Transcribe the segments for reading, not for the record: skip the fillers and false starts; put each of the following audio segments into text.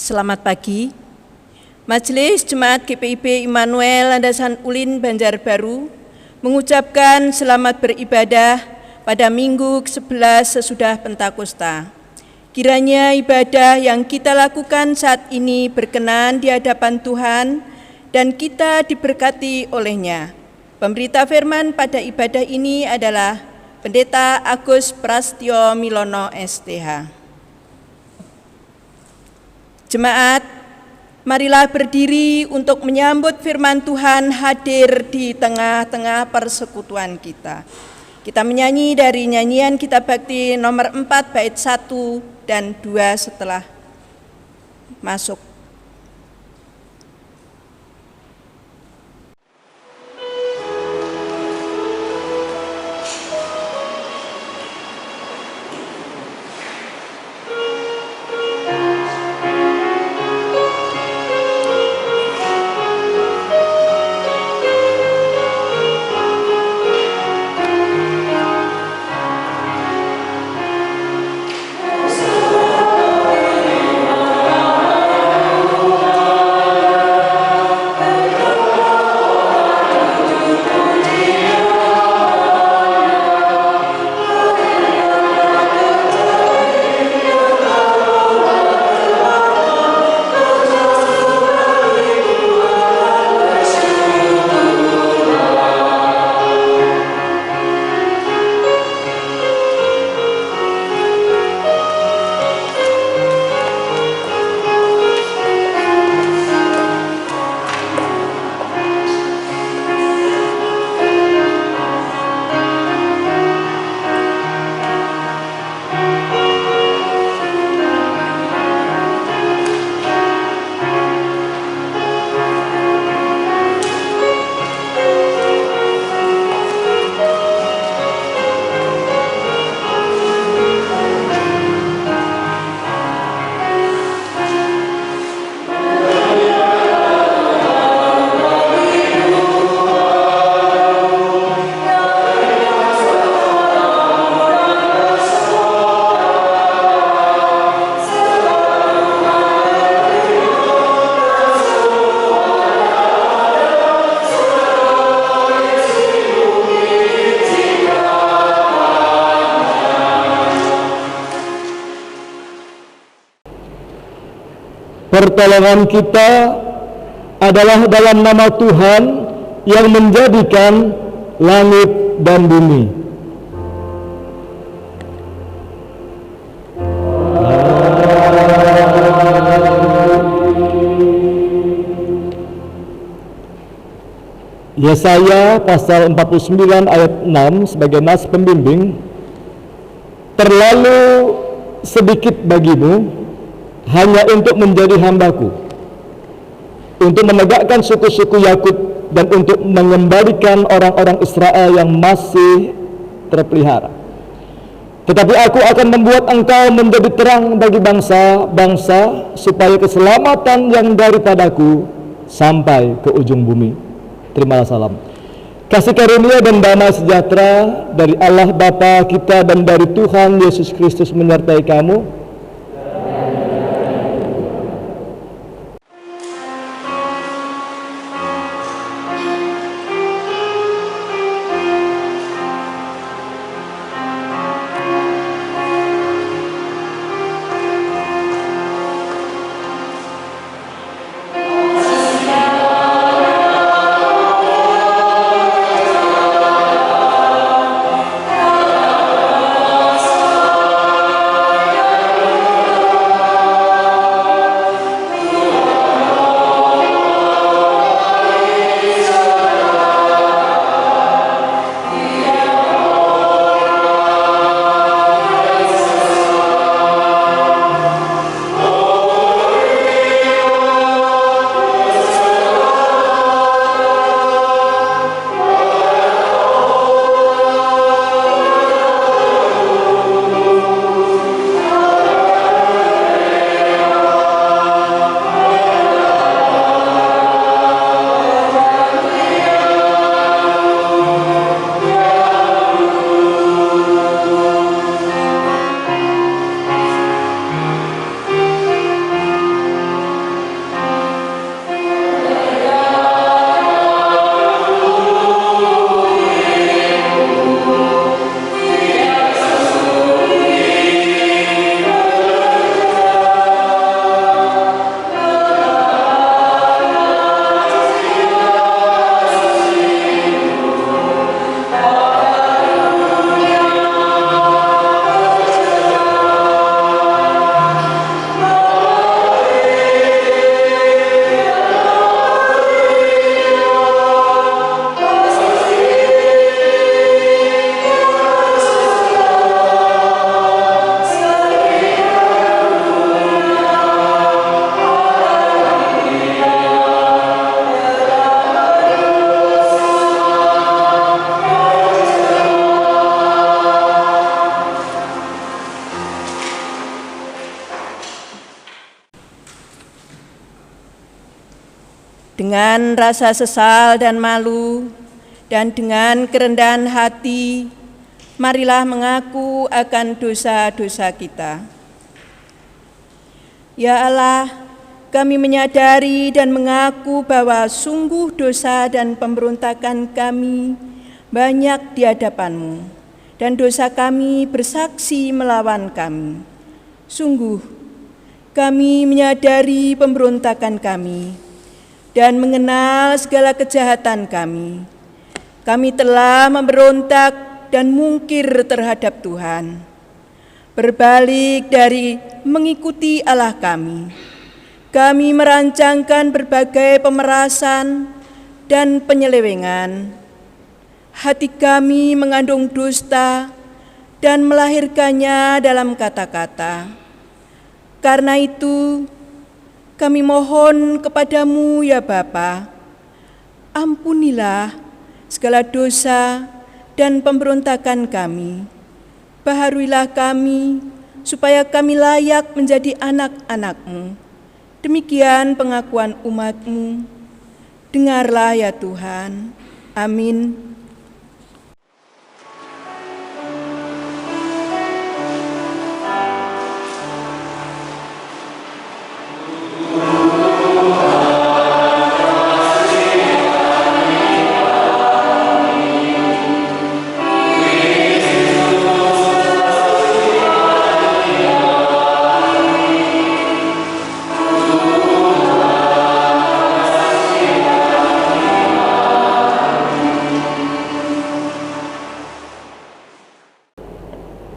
Selamat pagi. Majelis Jemaat GPIB Immanuel Landasan Ulin Banjarbaru mengucapkan selamat beribadah pada Minggu ke-11 sesudah Pentakosta. Kiranya ibadah yang kita lakukan saat ini berkenan di hadapan Tuhan dan kita diberkati olehnya. Pemberita firman pada ibadah ini adalah Pendeta Agus Prastyo Milono STH. Jemaat, marilah berdiri untuk menyambut firman Tuhan hadir di tengah-tengah persekutuan kita. Kita menyanyi dari nyanyian Kitab Bakti nomor 4 bait 1 dan 2 setelah masuk. Pertolongan kita adalah dalam nama Tuhan yang menjadikan langit dan bumi. Yesaya pasal 49 ayat 6 sebagai nas pembimbing, terlalu sedikit bagimu hanya untuk menjadi hambaku, untuk menegakkan suku-suku Yakub dan untuk mengembalikan orang-orang Israel yang masih terpelihara. Tetapi aku akan membuat engkau menjadi terang bagi bangsa-bangsa, supaya keselamatan yang daripadaku sampai ke ujung bumi. Terimalah salam. Kasih karunia dan damai sejahtera dari Allah Bapa kita dan dari Tuhan Yesus Kristus menyertai kamu. Dengan rasa sesal dan malu, dan dengan kerendahan hati, marilah mengaku akan dosa-dosa kita. Ya Allah, kami menyadari dan mengaku bahwa sungguh dosa dan pemberontakan kami banyak di hadapan-Mu, dan dosa kami bersaksi melawan kami. Sungguh, kami menyadari pemberontakan kami dan mengenal segala kejahatan kami. Kami telah memberontak dan mungkir terhadap Tuhan, berbalik dari mengikuti Allah kami. Kami merancangkan berbagai pemerasan dan penyelewengan. Hati kami mengandung dusta dan melahirkannya dalam kata-kata. Karena itu, kami mohon kepadamu ya Bapa, ampunilah segala dosa dan pemberontakan kami. Baharuilah kami, supaya kami layak menjadi anak-anak-Mu. Demikian pengakuan umat-Mu. Dengarlah ya Tuhan. Amin.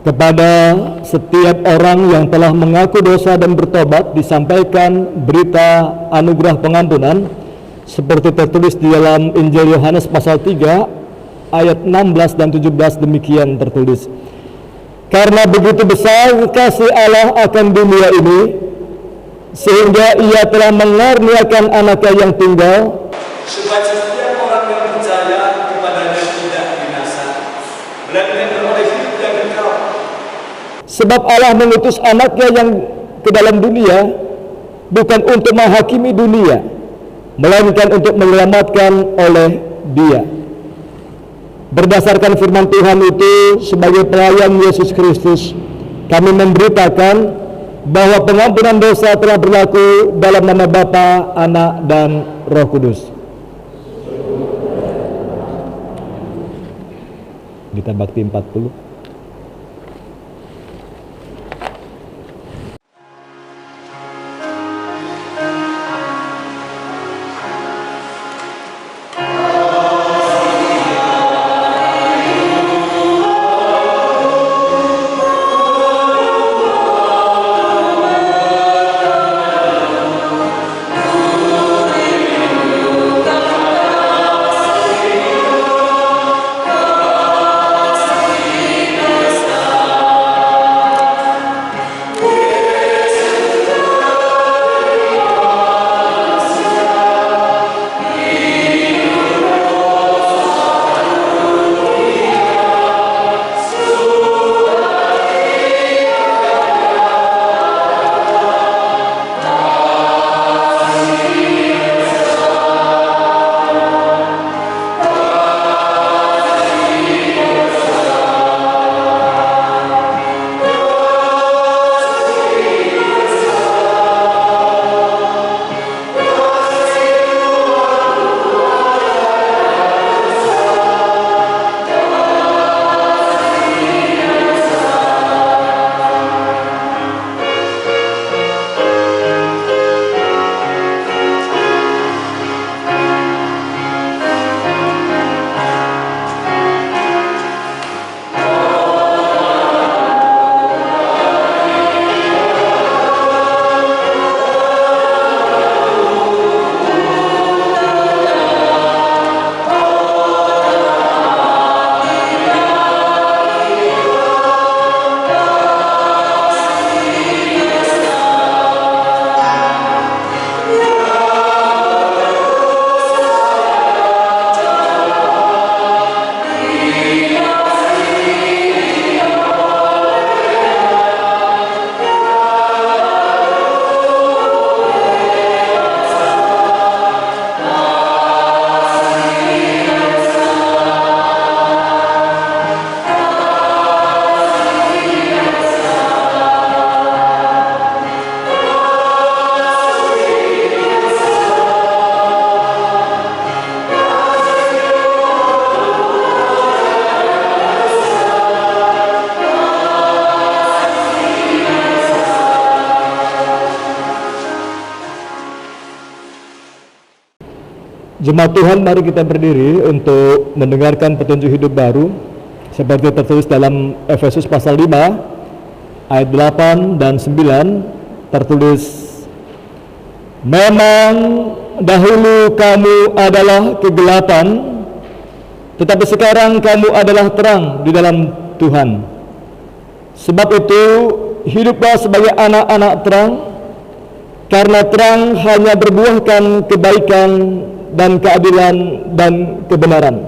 Kepada setiap orang yang telah mengaku dosa dan bertobat disampaikan berita anugerah pengampunan seperti tertulis di dalam Injil Yohanes pasal 3 ayat 16 dan 17. Demikian tertulis, karena begitu besar kasih Allah akan dunia ini, sehingga Ia telah mengaruniakan Anaknya yang tunggal, supaya setiap orang yang percaya kepadanya tidak binasa, melainkan beroleh hidup yang kekal. sebab Allah mengutus Anaknya yang ke dalam dunia bukan untuk menghakimi dunia, melainkan untuk menyelamatkan oleh Dia. Berdasarkan firman Tuhan itu, sebagai pelayan Yesus Kristus, kami memberitakan bahwa pengampunan dosa telah berlaku dalam nama Bapa, Anak, dan Roh Kudus. Kita bakti 40. Jemaat Tuhan, mari kita berdiri untuk mendengarkan petunjuk hidup baru seperti tertulis dalam Efesus pasal 5 ayat 8 dan 9. Tertulis, memang dahulu kamu adalah kegelapan, tetapi sekarang kamu adalah terang di dalam Tuhan. Sebab itu hiduplah sebagai anak-anak terang, karena terang hanya berbuahkan kebaikan dan keadilan dan kebenaran.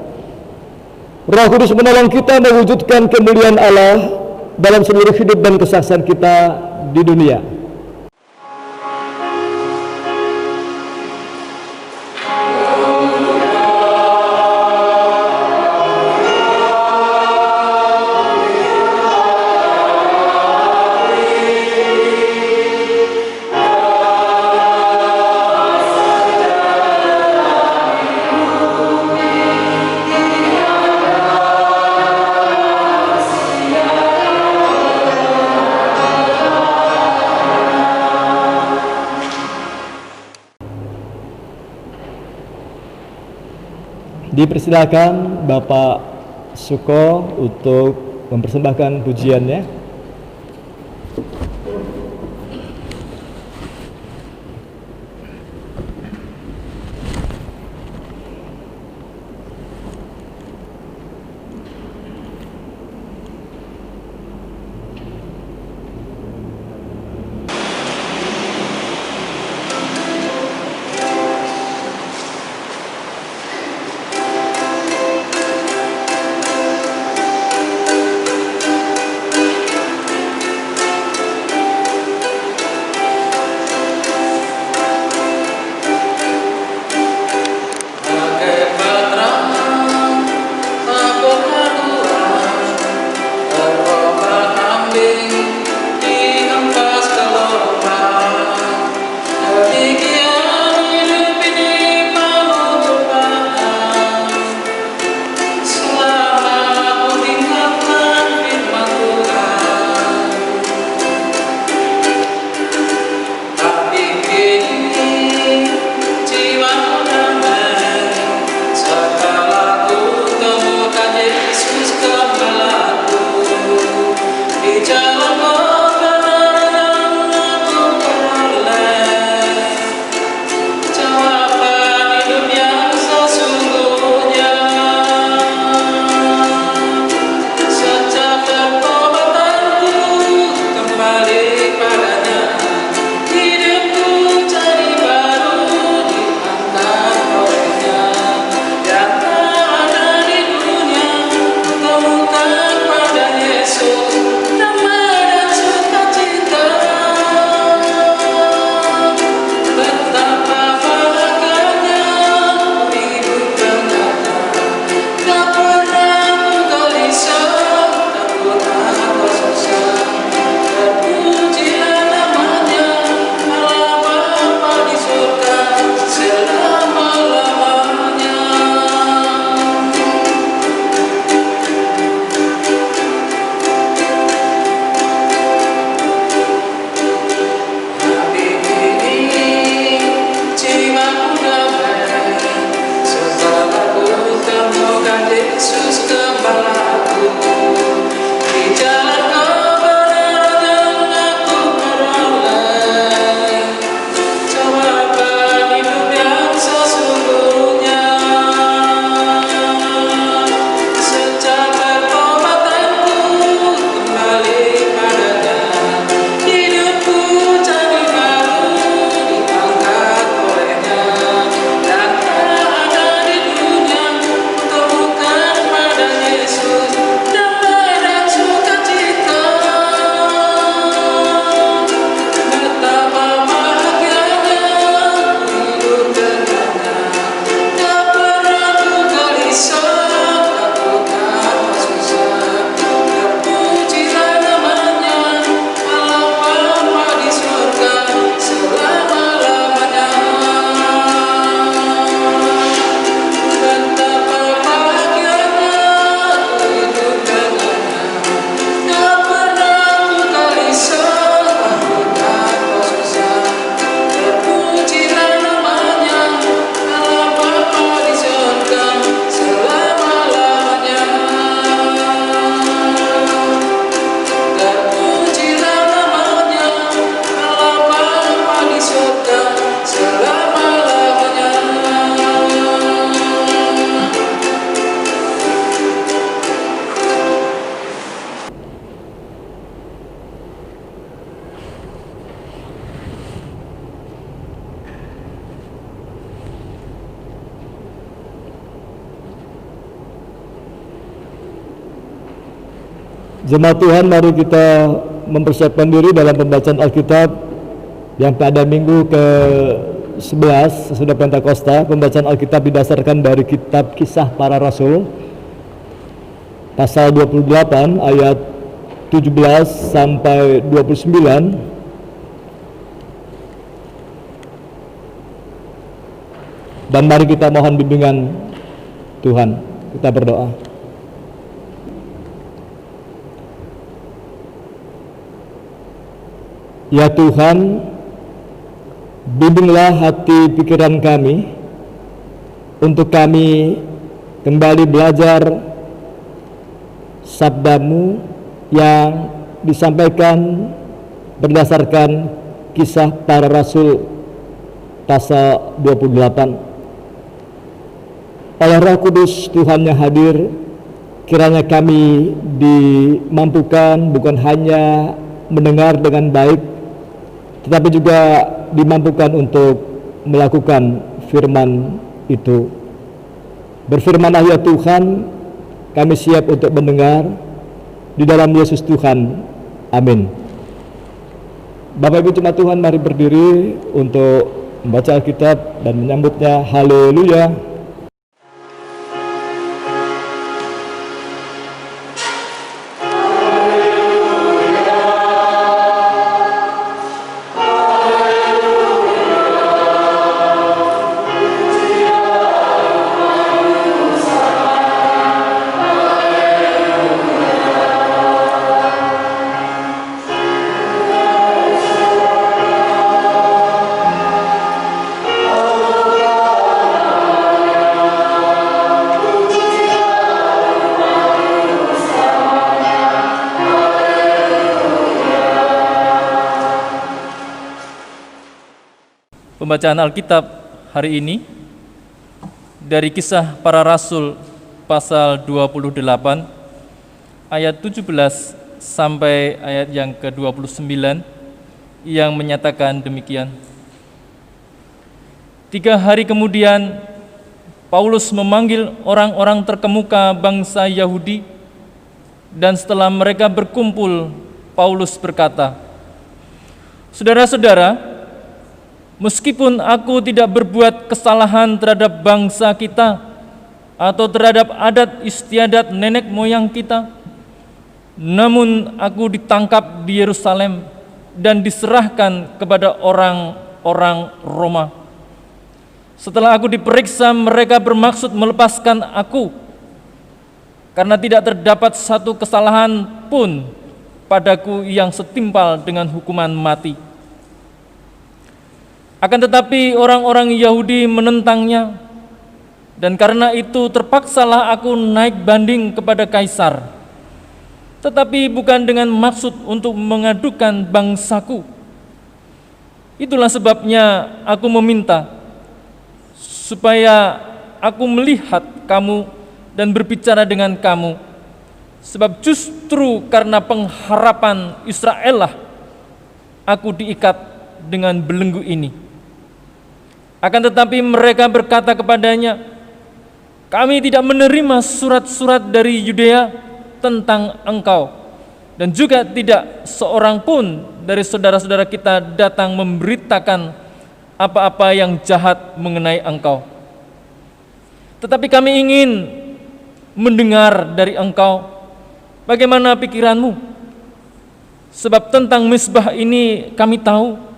Roh Kudus menolong kita mewujudkan kemuliaan Allah dalam seluruh hidup dan kesaksian kita di dunia. Dipersilakan Bapak Suko untuk mempersembahkan pujiannya. Jemaat Tuhan, mari kita mempersiapkan diri dalam pembacaan Alkitab yang pada minggu ke-11 sesudah Pentakosta. Pembacaan Alkitab didasarkan dari kitab Kisah Para Rasul pasal 28 ayat 17 sampai 29. Dan mari kita mohon bimbingan Tuhan. Kita berdoa. Ya Tuhan, bimbinglah hati pikiran kami untuk kami kembali belajar sabda-Mu yang disampaikan berdasarkan Kisah Para Rasul pasal 28. Oleh Roh Kudus Tuhan yang hadir, kiranya kami dimampukan bukan hanya mendengar dengan baik, tetapi juga dimampukan untuk melakukan firman itu. Berfirmanlah ya Tuhan, kami siap untuk mendengar di dalam Yesus Tuhan. Amin. Bapak Ibu jemaat Tuhan, mari berdiri untuk membaca Alkitab dan menyambutnya. Haleluya. Pembacaan Alkitab hari ini dari Kisah Para Rasul pasal 28 ayat 17 sampai ayat yang ke-29 yang menyatakan demikian. 3 hari kemudian Paulus memanggil orang-orang terkemuka bangsa Yahudi, dan setelah mereka berkumpul, Paulus berkata, "Saudara-saudara, meskipun aku tidak berbuat kesalahan terhadap bangsa kita atau terhadap adat istiadat nenek moyang kita, namun aku ditangkap di Yerusalem dan diserahkan kepada orang-orang Roma. Setelah aku diperiksa, mereka bermaksud melepaskan aku karena tidak terdapat satu kesalahan pun padaku yang setimpal dengan hukuman mati. Akan tetapi orang-orang Yahudi menentangnya, dan karena itu terpaksalah aku naik banding kepada Kaisar, tetapi bukan dengan maksud untuk mengadukan bangsaku. Itulah sebabnya aku meminta supaya aku melihat kamu dan berbicara dengan kamu, sebab justru karena pengharapan Israel lah aku diikat dengan belenggu ini." Akan tetapi mereka berkata kepadanya, "Kami tidak menerima surat-surat dari Yudea tentang engkau, dan juga tidak seorang pun dari saudara-saudara kita datang memberitakan apa-apa yang jahat mengenai engkau. Tetapi kami ingin mendengar dari engkau bagaimana pikiranmu, sebab tentang mezbah ini kami tahu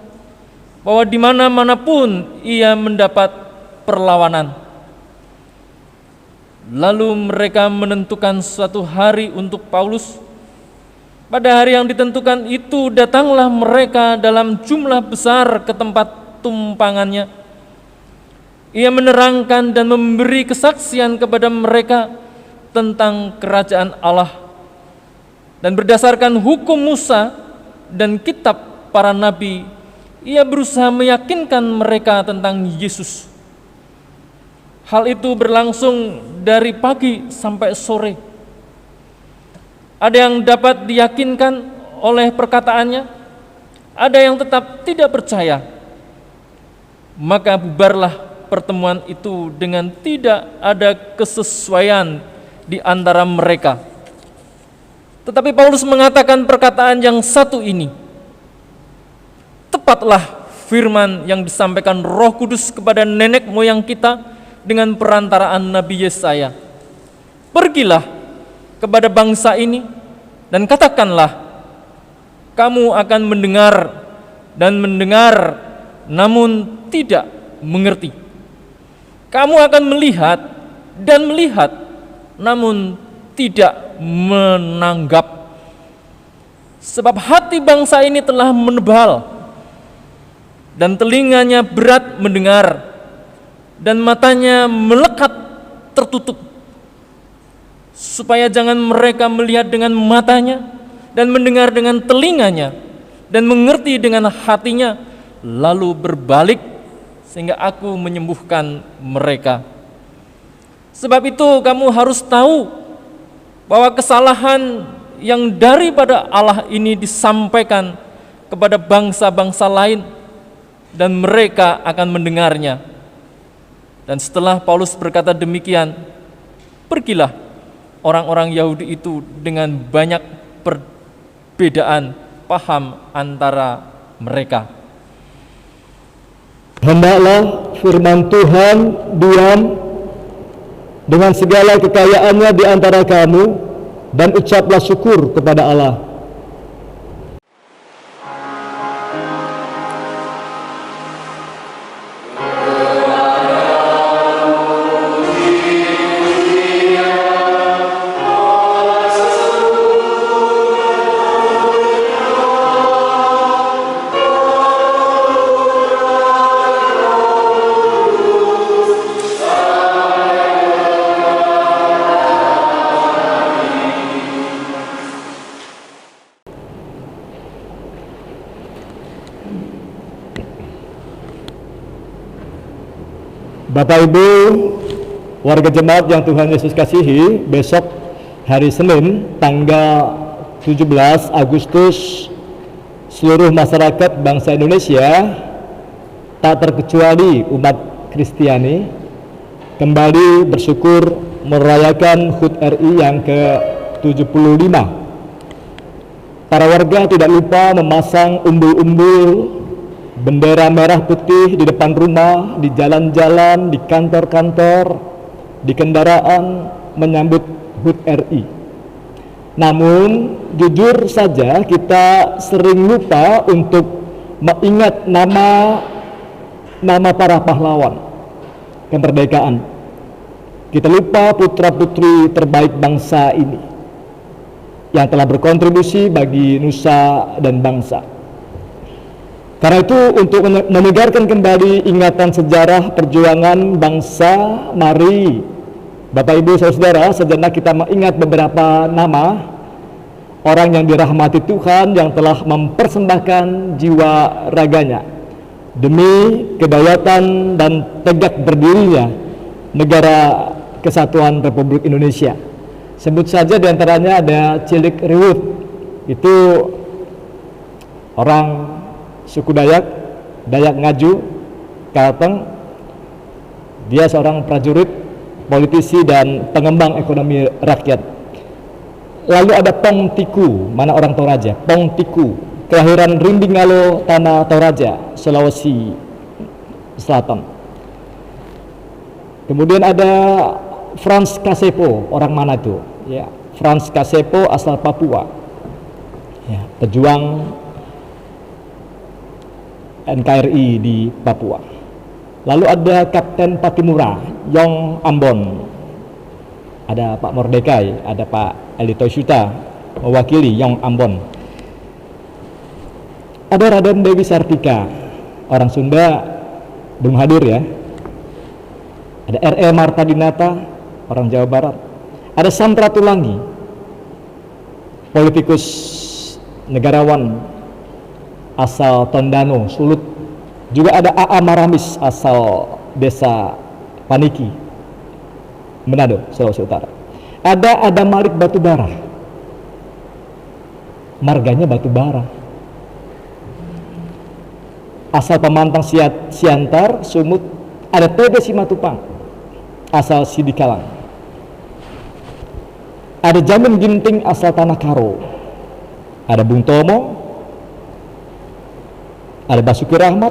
bahwa di mana-manapun ia mendapat perlawanan." Lalu mereka menentukan suatu hari untuk Paulus. Pada hari yang ditentukan itu datanglah mereka dalam jumlah besar ke tempat tumpangannya. Ia menerangkan dan memberi kesaksian kepada mereka tentang kerajaan Allah, dan berdasarkan hukum Musa dan kitab para nabi, ia berusaha meyakinkan mereka tentang Yesus. Hal itu berlangsung dari pagi sampai sore. Ada yang dapat diyakinkan oleh perkataannya, ada yang tetap tidak percaya. Maka bubarlah pertemuan itu dengan tidak ada kesesuaian di antara mereka. Tetapi Paulus mengatakan perkataan yang satu ini, tepatlah firman yang disampaikan Roh Kudus kepada nenek moyang kita dengan perantaraan Nabi Yesaya. Pergilah kepada bangsa ini dan katakanlah, kamu akan mendengar dan mendengar namun tidak mengerti. Kamu akan melihat dan melihat namun tidak menanggap. Sebab hati bangsa ini telah menebal dan telinganya berat mendengar dan matanya melekat tertutup, supaya jangan mereka melihat dengan matanya dan mendengar dengan telinganya dan mengerti dengan hatinya, lalu berbalik sehingga aku menyembuhkan mereka. Sebab itu kamu harus tahu bahwa kesalahan yang daripada Allah ini disampaikan kepada bangsa-bangsa lain dan mereka akan mendengarnya. Dan setelah Paulus berkata demikian, pergilah orang-orang Yahudi itu dengan banyak perbedaan paham antara mereka. Hendaklah firman Tuhan diam dengan segala kekayaannya di antara kamu, dan ucaplah syukur kepada Allah. Bapak Ibu warga jemaat yang Tuhan Yesus kasihi, besok hari Senin tanggal 17 Agustus seluruh masyarakat bangsa Indonesia, tak terkecuali umat Kristiani, kembali bersyukur merayakan HUT RI yang ke-75. Para warga tidak lupa memasang umbul-umbul bendera merah putih di depan rumah, di jalan-jalan, di kantor-kantor, di kendaraan menyambut HUT RI. Namun jujur saja kita sering lupa untuk mengingat nama para pahlawan kemerdekaan. Kita lupa putra-putri terbaik bangsa ini yang telah berkontribusi bagi nusa dan bangsa. Karena itu, untuk menyegarkan kembali ingatan sejarah perjuangan bangsa, mari Bapak Ibu Saudara sejenak kita mengingat beberapa nama orang yang dirahmati Tuhan yang telah mempersembahkan jiwa raganya demi kedaulatan dan tegak berdirinya negara Kesatuan Republik Indonesia. Sebut saja diantaranya ada Cilik Riwut, itu orang suku Dayak Ngaju, Kalteng. Dia seorang prajurit, politisi dan pengembang ekonomi rakyat. Lalu ada Pong Tiku, mana orang Toraja, Pong Tiku, kelahiran Rimbingalo, Tanah Toraja, Sulawesi Selatan. Kemudian ada Frans Kasepo, orang Manado, ya. Frans Kasepo asal Papua, ya, pejuang NKRI di Papua. Lalu ada Kapten Patimura, Yong Ambon. Ada Pak Mordekai, ada Pak Elito Syuta mewakili Yong Ambon. Ada Raden Dewi Sartika, orang Sunda, belum hadir ya. Ada R.E. Marta Dinata, orang Jawa Barat. Ada Sampratulangi, politikus negarawan asal Tondano, Sulut. Juga ada A.A. Maramis asal desa Paniki, Manado, Sulawesi Utara. Ada Malik Batubara, marganya Batubara, asal Pemantang Siantar, Sumut. Ada Tebe Simatupang, asal Sidikalang. Ada Jamin Ginting asal Tanah Karo, ada Bung Tomo, ada Basuki Rahmat,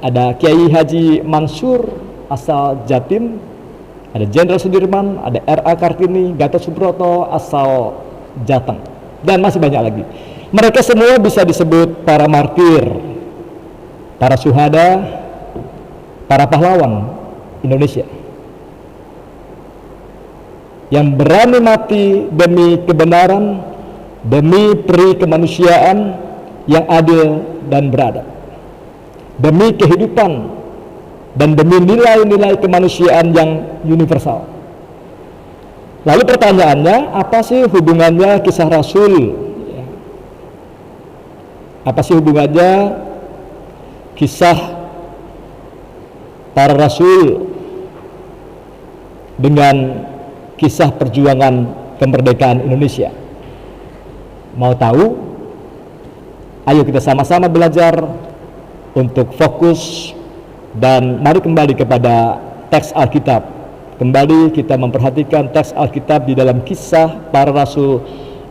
ada Kiai Haji Mansur asal Jatim, ada Jenderal Sudirman, ada R.A. Kartini, Gatot Subroto asal Jateng, dan masih banyak lagi. Mereka semua bisa disebut para martir, para syuhada, para pahlawan Indonesia yang berani mati demi kebenaran, demi peri kemanusiaan yang adil dan beradab, demi kehidupan dan demi nilai-nilai kemanusiaan yang universal. Lalu pertanyaannya, apa sih hubungannya kisah Rasul? Apa sih hubungannya kisah para Rasul dengan kisah perjuangan kemerdekaan Indonesia? Mau tahu? Ayo kita sama-sama belajar untuk fokus dan mari kembali kepada teks Alkitab. Kembali kita memperhatikan teks Alkitab di dalam Kisah Para Rasul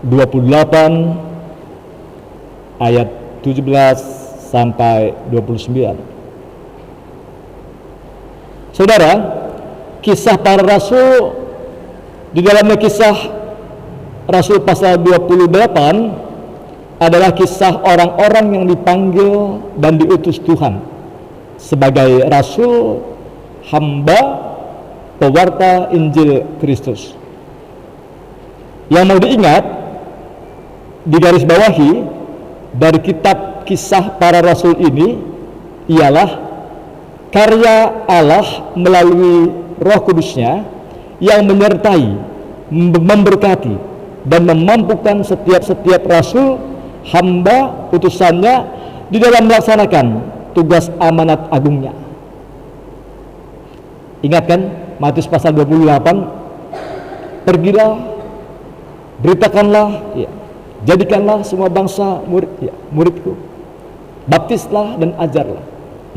28 ayat 17 sampai 29. Saudara, Kisah Para Rasul di dalamnya Kisah Rasul pasal 28 adalah kisah orang-orang yang dipanggil dan diutus Tuhan sebagai rasul, hamba, pewarta Injil Kristus. Yang mau diingat, digarisbawahi dari kitab Kisah Para Rasul ini ialah karya Allah melalui Roh Kudus-Nya yang menyertai, memberkati, dan memampukan setiap rasul, hamba, utusannya di dalam melaksanakan tugas amanat agungnya. Ingat kan Matius pasal 28, pergilah, beritakanlah, ya, jadikanlah semua bangsa muridku, baptislah dan ajarlah.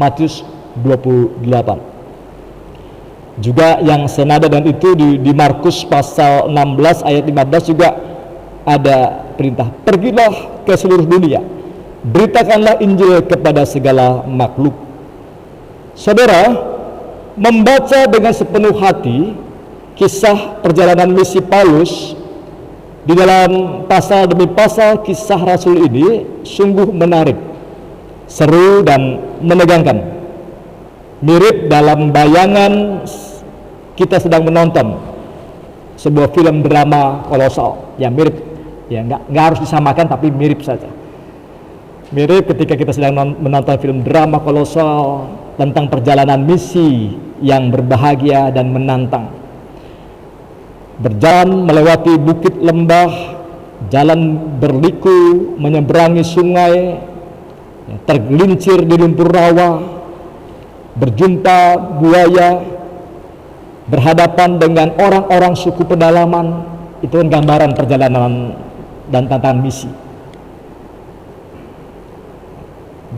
Matius 28. Juga yang senada dan itu di Markus pasal 16 ayat 15 juga ada perintah, pergilah ke seluruh dunia, beritakanlah Injil kepada segala makhluk. Saudara, membaca dengan sepenuh hati kisah perjalanan misi Paulus di dalam pasal demi pasal kisah Rasul ini sungguh menarik, seru dan menegangkan. Mirip dalam bayangan kita sedang menonton sebuah film drama kolosal. Ya mirip, ya nggak harus disamakan tapi mirip saja. Mirip ketika kita sedang menonton film drama kolosal tentang perjalanan misi yang berbahagia dan menantang. Berjalan melewati bukit lembah, jalan berliku, menyeberangi sungai, tergelincir di lumpur rawa, berjumpa buaya, berhadapan dengan orang-orang suku pedalaman. Itu kan gambaran perjalanan dan tantangan misi.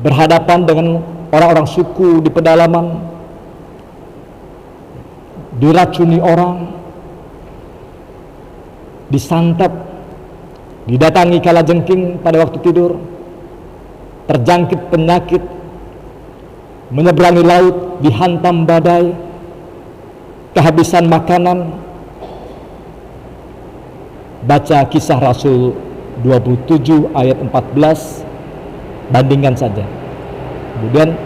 Berhadapan dengan orang-orang suku di pedalaman, diracuni orang, disantap, didatangi kalajengking pada waktu tidur, terjangkit penyakit, menyeberangi laut, dihantam badai, kehabisan makanan. Baca Kisah Rasul 27 ayat 14, bandingkan saja. Kemudian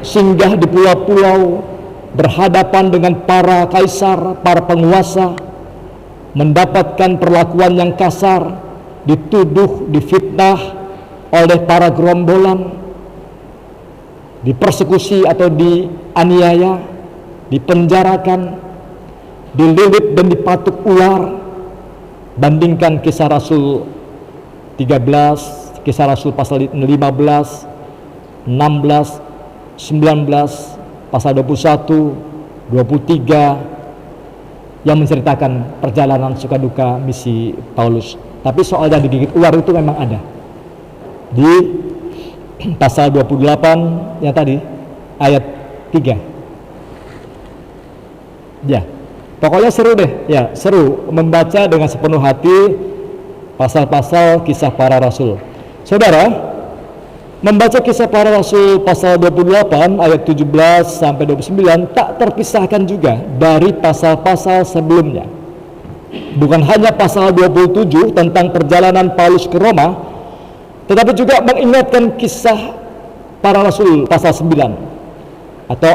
singgah di pulau-pulau, berhadapan dengan para kaisar, para penguasa, mendapatkan perlakuan yang kasar, dituduh, difitnah oleh para gerombolan, dipersekusi atau dianiaya, dipenjarakan, dililit dan dipatuk ular. Bandingkan Kisah Rasul 13, Kisah Rasul pasal 15, 16, 19, pasal 21, 23 yang menceritakan perjalanan suka duka misi Paulus. Tapi soal yang digigit ular itu memang ada di pasal 28 yang tadi ayat 3. Ya. Pokoknya seru deh, ya seru membaca dengan sepenuh hati pasal-pasal kisah para rasul. Saudara, membaca kisah para rasul pasal 28 ayat 17 sampai 29 tak terpisahkan juga dari pasal-pasal sebelumnya. Bukan hanya pasal 27 tentang perjalanan Paulus ke Roma, tetapi juga mengingatkan kisah para rasul pasal 9, atau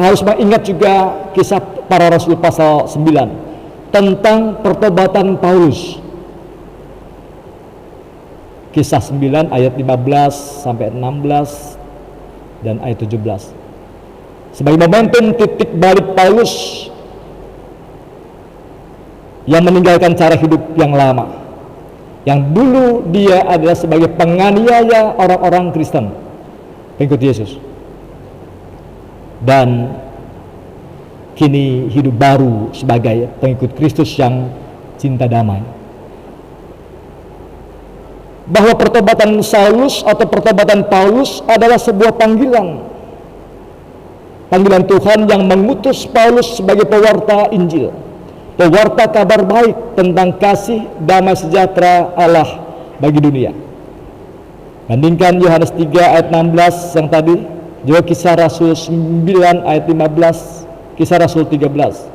harus mengingat juga kisah para rasul pasal 9 tentang pertobatan Paulus. Kisah 9 ayat 15 sampai 16 dan ayat 17 sebagai momentum titik balik Paulus yang meninggalkan cara hidup yang lama, yang dulu dia adalah sebagai penganiaya orang-orang Kristen, pengikut Yesus, dan kini hidup baru sebagai pengikut Kristus yang cinta damai. Bahwa pertobatan Saulus atau pertobatan Paulus adalah sebuah panggilan Tuhan yang mengutus Paulus sebagai pewarta Injil, pewarta kabar baik tentang kasih damai sejahtera Allah bagi dunia. Bandingkan Yohanes 3 ayat 16 yang tadi, juga Kisah Rasul 9 ayat 15, Kisah Rasul 13.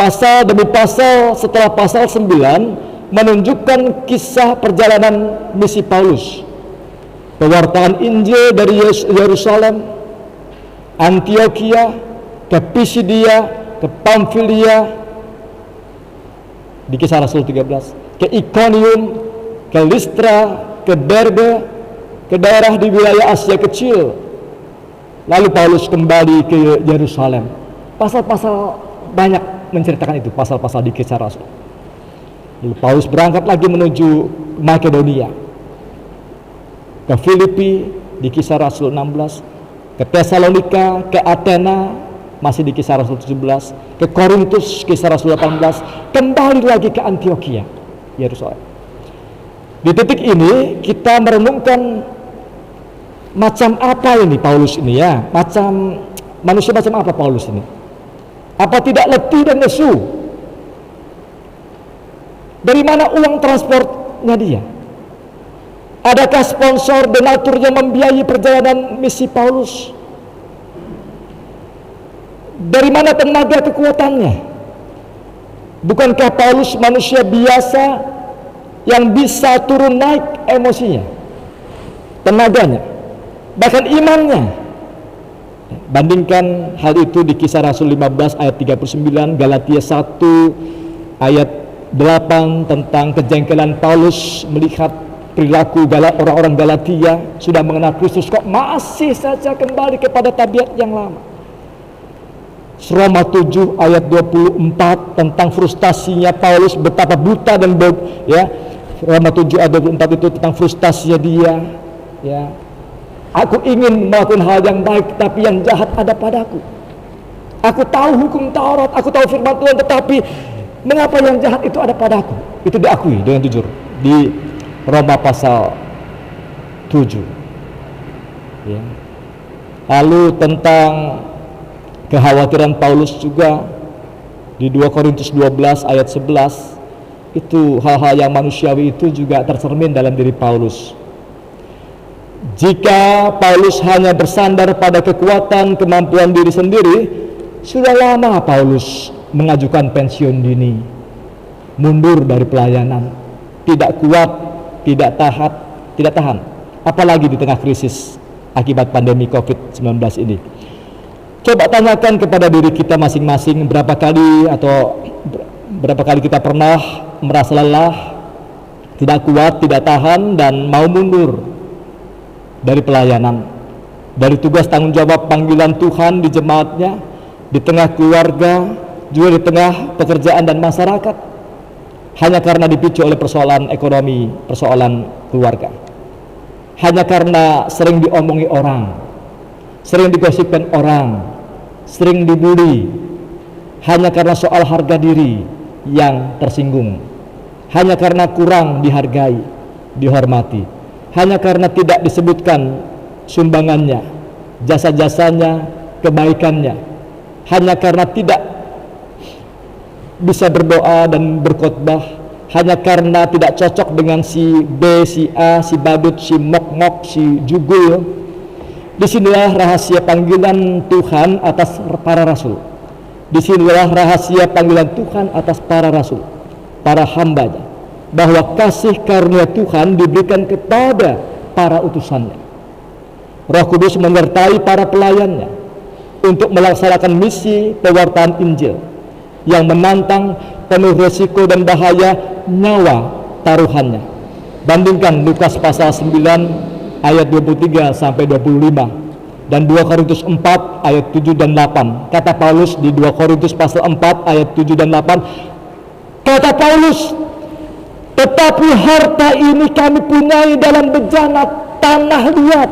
Pasal demi pasal setelah pasal 9 menunjukkan kisah perjalanan misi Paulus, pewartaan Injil dari Yerusalem, Antioquia, ke Pisidia, ke Pamfilia di Kisah Rasul 13, ke Iconium, ke Listra, ke Derbe, ke daerah di wilayah Asia Kecil. Lalu Paulus kembali ke Yerusalem. Pasal-pasal banyak menceritakan itu, pasal-pasal di Kisah Rasul. Lalu Paulus berangkat lagi menuju Makedonia, ke Filipi di Kisah Rasul 16, ke Tesalonika, ke Athena masih di Kisah Rasul 17, ke Korintus Kisah Rasul 18, kembali lagi ke Antioquia, Yerusalem. Di titik ini kita merenungkan macam apa ini Paulus ini ya, manusia macam apa Paulus ini? Apa tidak letih dan lesu? Dari mana uang transportnya dia? Adakah sponsor donatur yang membiayai perjalanan misi Paulus? Dari mana tenaga kekuatannya? Bukankah Paulus manusia biasa yang bisa turun naik emosinya, tenaganya, bahkan imannya? Bandingkan hal itu di Kisah Rasul 15 ayat 39, Galatia 1 ayat 8 tentang kejengkelan Paulus melihat perilaku orang-orang Galatia sudah mengenal Kristus kok masih saja kembali kepada tabiat yang lama. Roma 7 ayat 24 tentang frustasinya Paulus, betapa buta dan ya. Roma 7 ayat 24 itu tentang frustasinya dia, ya. Aku ingin melakukan hal yang baik, tapi yang jahat ada padaku. Aku tahu hukum Taurat, aku tahu firman Tuhan, tetapi mengapa yang jahat itu ada padaku? Itu diakui dengan jujur di Roma pasal 7. Ya. Lalu tentang kekhawatiran Paulus juga di 2 Korintus 12 ayat 11, itu hal-hal yang manusiawi itu juga tercermin dalam diri Paulus. Jika Paulus hanya bersandar pada kekuatan kemampuan diri sendiri, sudah lama Paulus mengajukan pensiun dini, mundur dari pelayanan, tidak kuat, tidak tahan, apalagi di tengah krisis akibat pandemi COVID-19 ini. Coba tanyakan kepada diri kita masing-masing, berapa kali kita pernah merasa lelah, tidak kuat, tidak tahan, dan mau mundur dari pelayanan, dari tugas tanggung jawab panggilan Tuhan di jemaatnya, di tengah keluarga, juga di tengah pekerjaan dan masyarakat, hanya karena dipicu oleh persoalan ekonomi, persoalan keluarga, hanya karena sering diomongi orang, sering digosipkan orang, sering dibully, hanya karena soal harga diri yang tersinggung, hanya karena kurang dihargai, dihormati, hanya karena tidak disebutkan sumbangannya, jasa-jasanya, kebaikannya, hanya karena tidak bisa berdoa dan berkhotbah, hanya karena tidak cocok dengan si B, si A, si badut, si mok-mok, si jugul. Disinilah rahasia panggilan Tuhan atas para rasul. Disinilah rahasia panggilan Tuhan atas para rasul, para hambanya, bahwa kasih karunia Tuhan diberikan kepada para utusannya. Roh Kudus menyertai para pelayannya untuk melaksanakan misi pewartaan Injil yang menantang, penuh resiko dan bahaya, nyawa taruhannya. Bandingkan Lukas pasal 9 ayat 23 sampai 25 dan 2 Korintus 4 ayat 7 dan 8. Kata Paulus di 2 Korintus pasal 4 ayat 7 dan 8, kata Paulus, tetapi harta ini kami punyai dalam bejana tanah liat,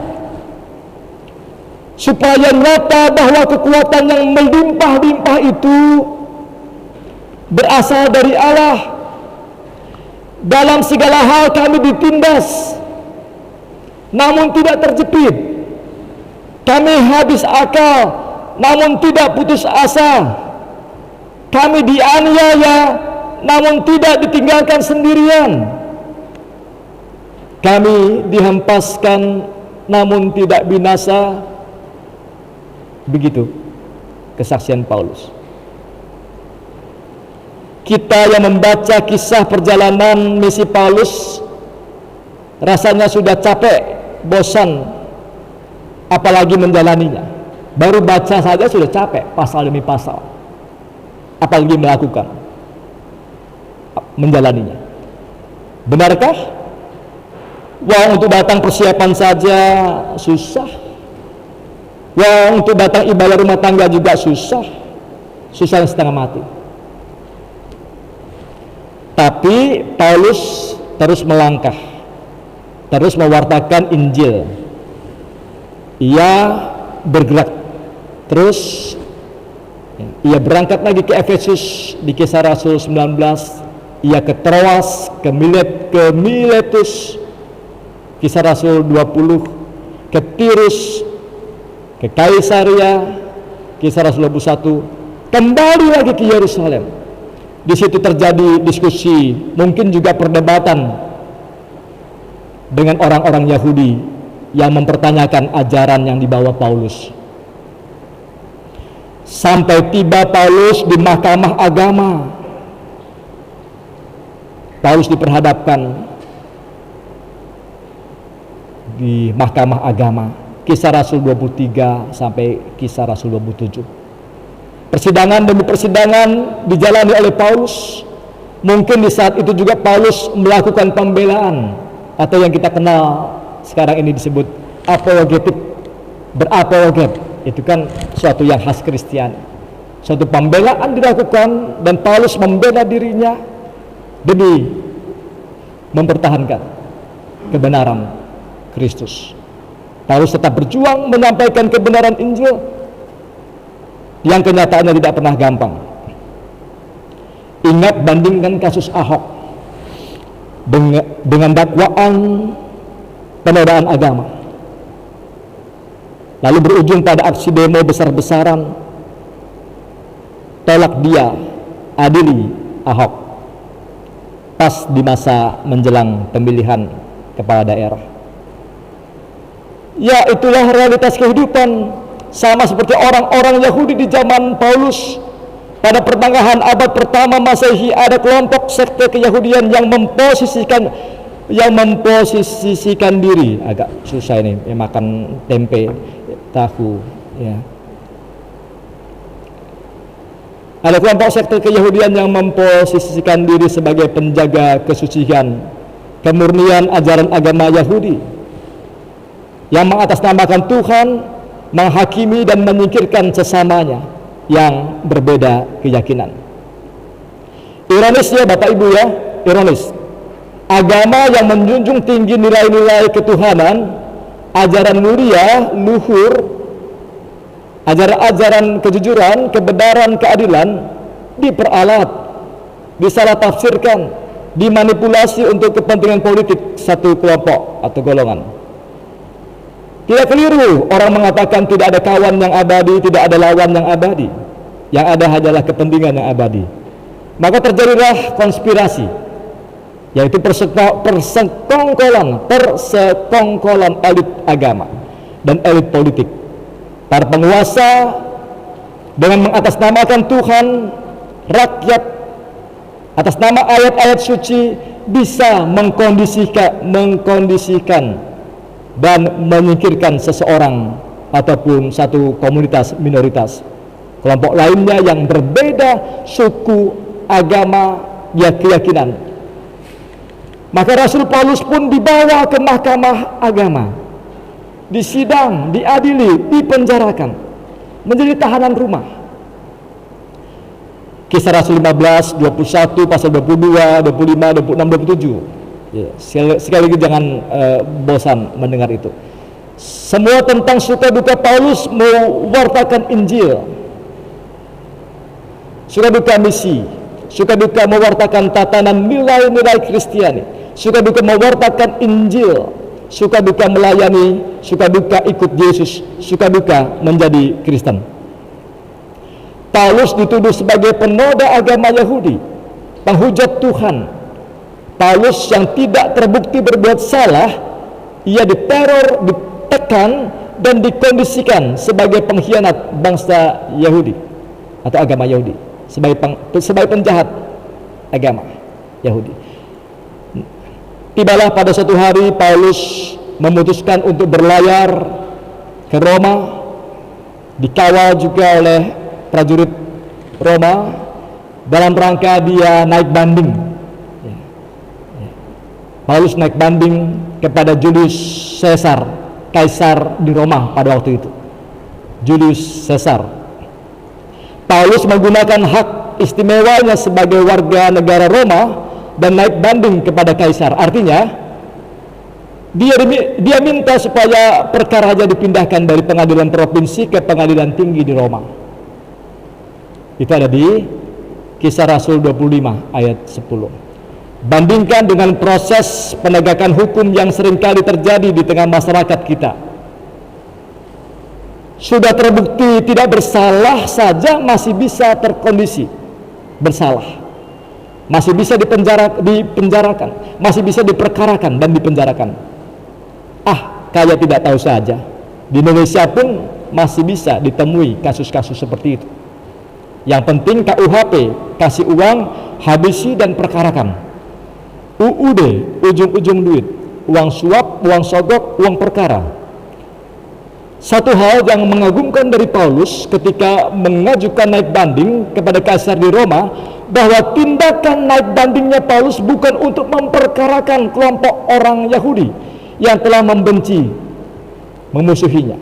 supaya nyata bahwa kekuatan yang melimpah-limpah itu berasal dari Allah. Dalam segala hal kami ditindas, namun tidak terjepit. Kami habis akal, namun tidak putus asa. Kami dianiaya, namun tidak ditinggalkan sendirian. Kami dihempaskan, namun tidak binasa. Begitu kesaksian Paulus. Kita yang membaca kisah perjalanan misi Paulus rasanya sudah capek, bosan, apalagi menjalaninya. Baru baca saja sudah capek, pasal demi pasal, apalagi melakukan, menjalaninya. Benarkah? Wah, untuk datang persiapan saja susah. Wah, untuk datang ibadah rumah tangga juga susah setengah mati. Tapi Paulus terus melangkah, terus mewartakan Injil. Ia bergerak terus. Ia berangkat lagi ke Efesus di Kisah Rasul 19. Ia ke Troas, ke Miletus, Kisah Rasul 20, ke Tirus, ke Kaisaria, Kisah Rasul 21, kembali lagi ke Yerusalem. Di situ terjadi diskusi, mungkin juga perdebatan dengan orang-orang Yahudi yang mempertanyakan ajaran yang dibawa Paulus. Sampai tiba Paulus di mahkamah agama. Paulus diperhadapkan di mahkamah agama. Kisah Rasul 23 sampai Kisah Rasul 27. Persidangan demi persidangan dijalani oleh Paulus. Mungkin di saat itu juga Paulus melakukan pembelaan, atau yang kita kenal sekarang ini disebut apologetik, berapologet. Itu kan suatu yang khas Kristiani. Suatu pembelaan dilakukan dan Paulus membela dirinya demi mempertahankan kebenaran Kristus. Paulus tetap berjuang menyampaikan kebenaran Injil yang kenyataannya tidak pernah gampang. Ingat, bandingkan kasus Ahok dengan dakwaan penodaan agama, lalu berujung pada aksi demo besar-besaran. Tolak dia, adili Ahok pas di masa menjelang pemilihan kepala daerah. Ya, itulah realitas kehidupan. Sama seperti orang-orang Yahudi di zaman Paulus. Pada pertengahan abad pertama Masehi ada kelompok sekte keyahudian yang memposisikan diri. Agak susah ini makan tempe, tahu ya. Ada kelompok sekte keyahudian yang memposisikan diri sebagai penjaga kesucian, kemurnian ajaran agama Yahudi, yang mengatasnamakan Tuhan, menghakimi dan menyingkirkan sesamanya yang berbeda keyakinan. Ironis ya Bapak Ibu ya, ironis. Agama yang menjunjung tinggi nilai-nilai ketuhanan, ajaran mulia, luhur, ajaran-ajaran kejujuran, kebenaran, keadilan diperalat, disalah tafsirkan, dimanipulasi untuk kepentingan politik satu kelompok atau golongan. Tidak keliru orang mengatakan tidak ada kawan yang abadi, tidak ada lawan yang abadi. Yang ada hanyalah kepentingan yang abadi. Maka terjadilah konspirasi, yaitu persekongkolan elit agama dan elit politik. Para penguasa dengan mengatasnamakan Tuhan, rakyat atas nama ayat-ayat suci bisa mengkondisikan dan menyingkirkan seseorang ataupun satu komunitas minoritas, kelompok lainnya yang berbeda suku, agama, keyakinan. Maka Rasul Paulus pun dibawa ke mahkamah agama, disidang, diadili, dipenjarakan, menjadi tahanan rumah. Kisah Rasul 15, 21, pasal 22, 25, 26, 27. Ya, sekali lagi jangan bosan mendengar itu. Semua tentang suka duka Paulus mewartakan Injil, suka duka misi, suka duka mewartakan tatanan nilai-nilai Kristiani, suka duka mewartakan Injil, suka duka melayani, suka duka ikut Yesus, suka duka menjadi Kristen. Paulus dituduh sebagai penoda agama Yahudi, penghujat Tuhan. Paulus yang tidak terbukti berbuat salah, ia diteror, ditekan, dan dikondisikan sebagai pengkhianat bangsa Yahudi atau agama Yahudi, sebagai penjahat agama Yahudi. Tibalah pada suatu hari Paulus memutuskan untuk berlayar ke Roma, dikawal juga oleh prajurit Roma dalam rangka dia naik banding. Paulus naik banding kepada Julius Caesar, kaisar di Roma pada waktu itu, Julius Caesar. Paulus menggunakan hak istimewanya sebagai warga negara Roma dan naik banding kepada kaisar. Artinya dia minta supaya perkaranya dipindahkan dari pengadilan provinsi ke pengadilan tinggi di Roma. Itu ada di Kisah Rasul 25 ayat 10. Bandingkan dengan proses penegakan hukum yang seringkali terjadi di tengah masyarakat kita. Sudah terbukti tidak bersalah saja masih bisa terkondisi bersalah, masih bisa dipenjarakan, masih bisa diperkarakan dan dipenjarakan. Kayak tidak tahu saja. Di Indonesia pun masih bisa ditemui kasus-kasus seperti itu. Yang penting KUHP, kasih uang, habisi dan perkarakan. UUD, ujung-ujung duit, uang suap, uang sogok, uang perkara. Satu hal yang mengagumkan dari Paulus ketika mengajukan naik banding kepada kaisar di Roma, bahwa tindakan naik bandingnya Paulus bukan untuk memperkarakan kelompok orang Yahudi yang telah membenci, memusuhinya,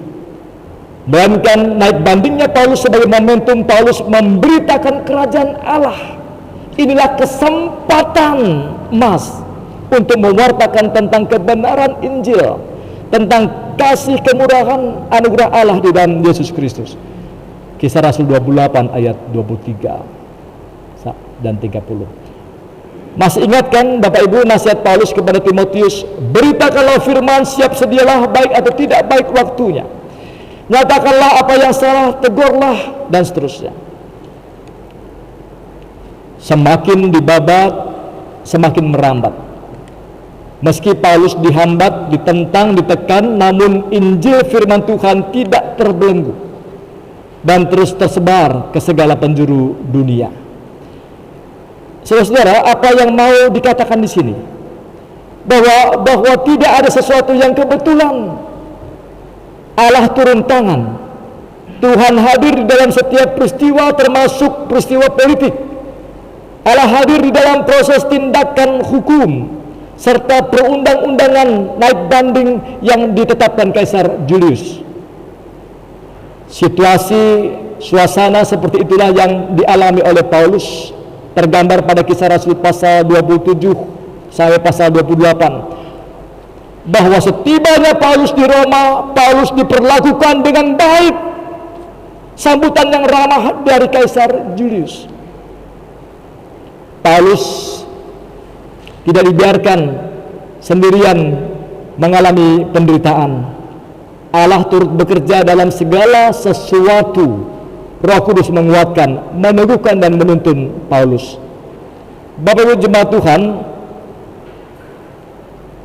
melainkan naik bandingnya Paulus sebagai momentum Paulus memberitakan kerajaan Allah. Inilah kesempatan emas untuk mewartakan tentang kebenaran Injil, tentang kasih kemurahan anugerah Allah di dalam Yesus Kristus. Kisah Rasul 28 ayat 23 dan 30. Masih ingat kan Bapak Ibu nasihat Paulus kepada Timotius? Beritakanlah firman, siap sedialah baik atau tidak baik waktunya. Nyatakanlah apa yang salah, tegurlah, dan seterusnya. Semakin dibabat, semakin merambat. Meski Paulus dihambat, ditentang, ditekan, namun Injil firman Tuhan tidak terbelenggu dan terus tersebar ke segala penjuru dunia. Saudara-saudara, apa yang mau dikatakan di sini? Bahwa tidak ada sesuatu yang kebetulan. Allah turun tangan. Tuhan hadir di dalam setiap peristiwa, termasuk peristiwa politik. Allah hadir di dalam proses tindakan hukum serta perundang-undangan naik banding yang ditetapkan Kaisar Julius. Situasi, suasana seperti itulah yang dialami oleh Paulus, tergambar pada Kisah Rasul pasal 27 sampai pasal 28. Bahwa setibanya Paulus di Roma, Paulus diperlakukan dengan baik, sambutan yang ramah dari Kaisar Julius. Paulus tidak dibiarkan sendirian mengalami penderitaan. Allah turut bekerja dalam segala sesuatu Roh Kudus menguatkan, meneguhkan dan menuntun Paulus. Bapak Ibu jemaat Tuhan,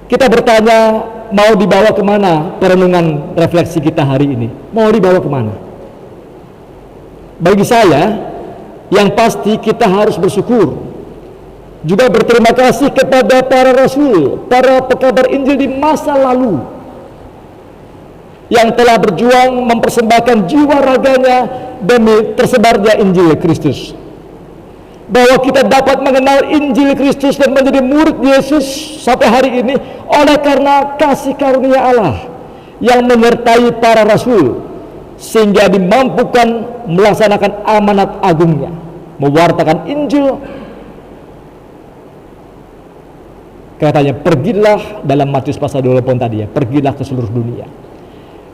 kita bertanya, mau dibawa kemana perenungan refleksi kita hari ini? Mau dibawa kemana? Bagi saya, yang pasti kita harus bersyukur, juga berterima kasih kepada para rasul, para pekabar Injil di masa lalu yang telah berjuang mempersembahkan jiwa raganya demi tersebarnya Injil Kristus. Bahwa kita dapat mengenal Injil Kristus dan menjadi murid Yesus sampai hari ini oleh karena kasih karunia Allah yang menyertai para rasul, sehingga dimampukan melaksanakan amanat agungnya, mewartakan Injil. Katanya, pergilah dalam Matius pasal 20 tadi ya, pergilah ke seluruh dunia.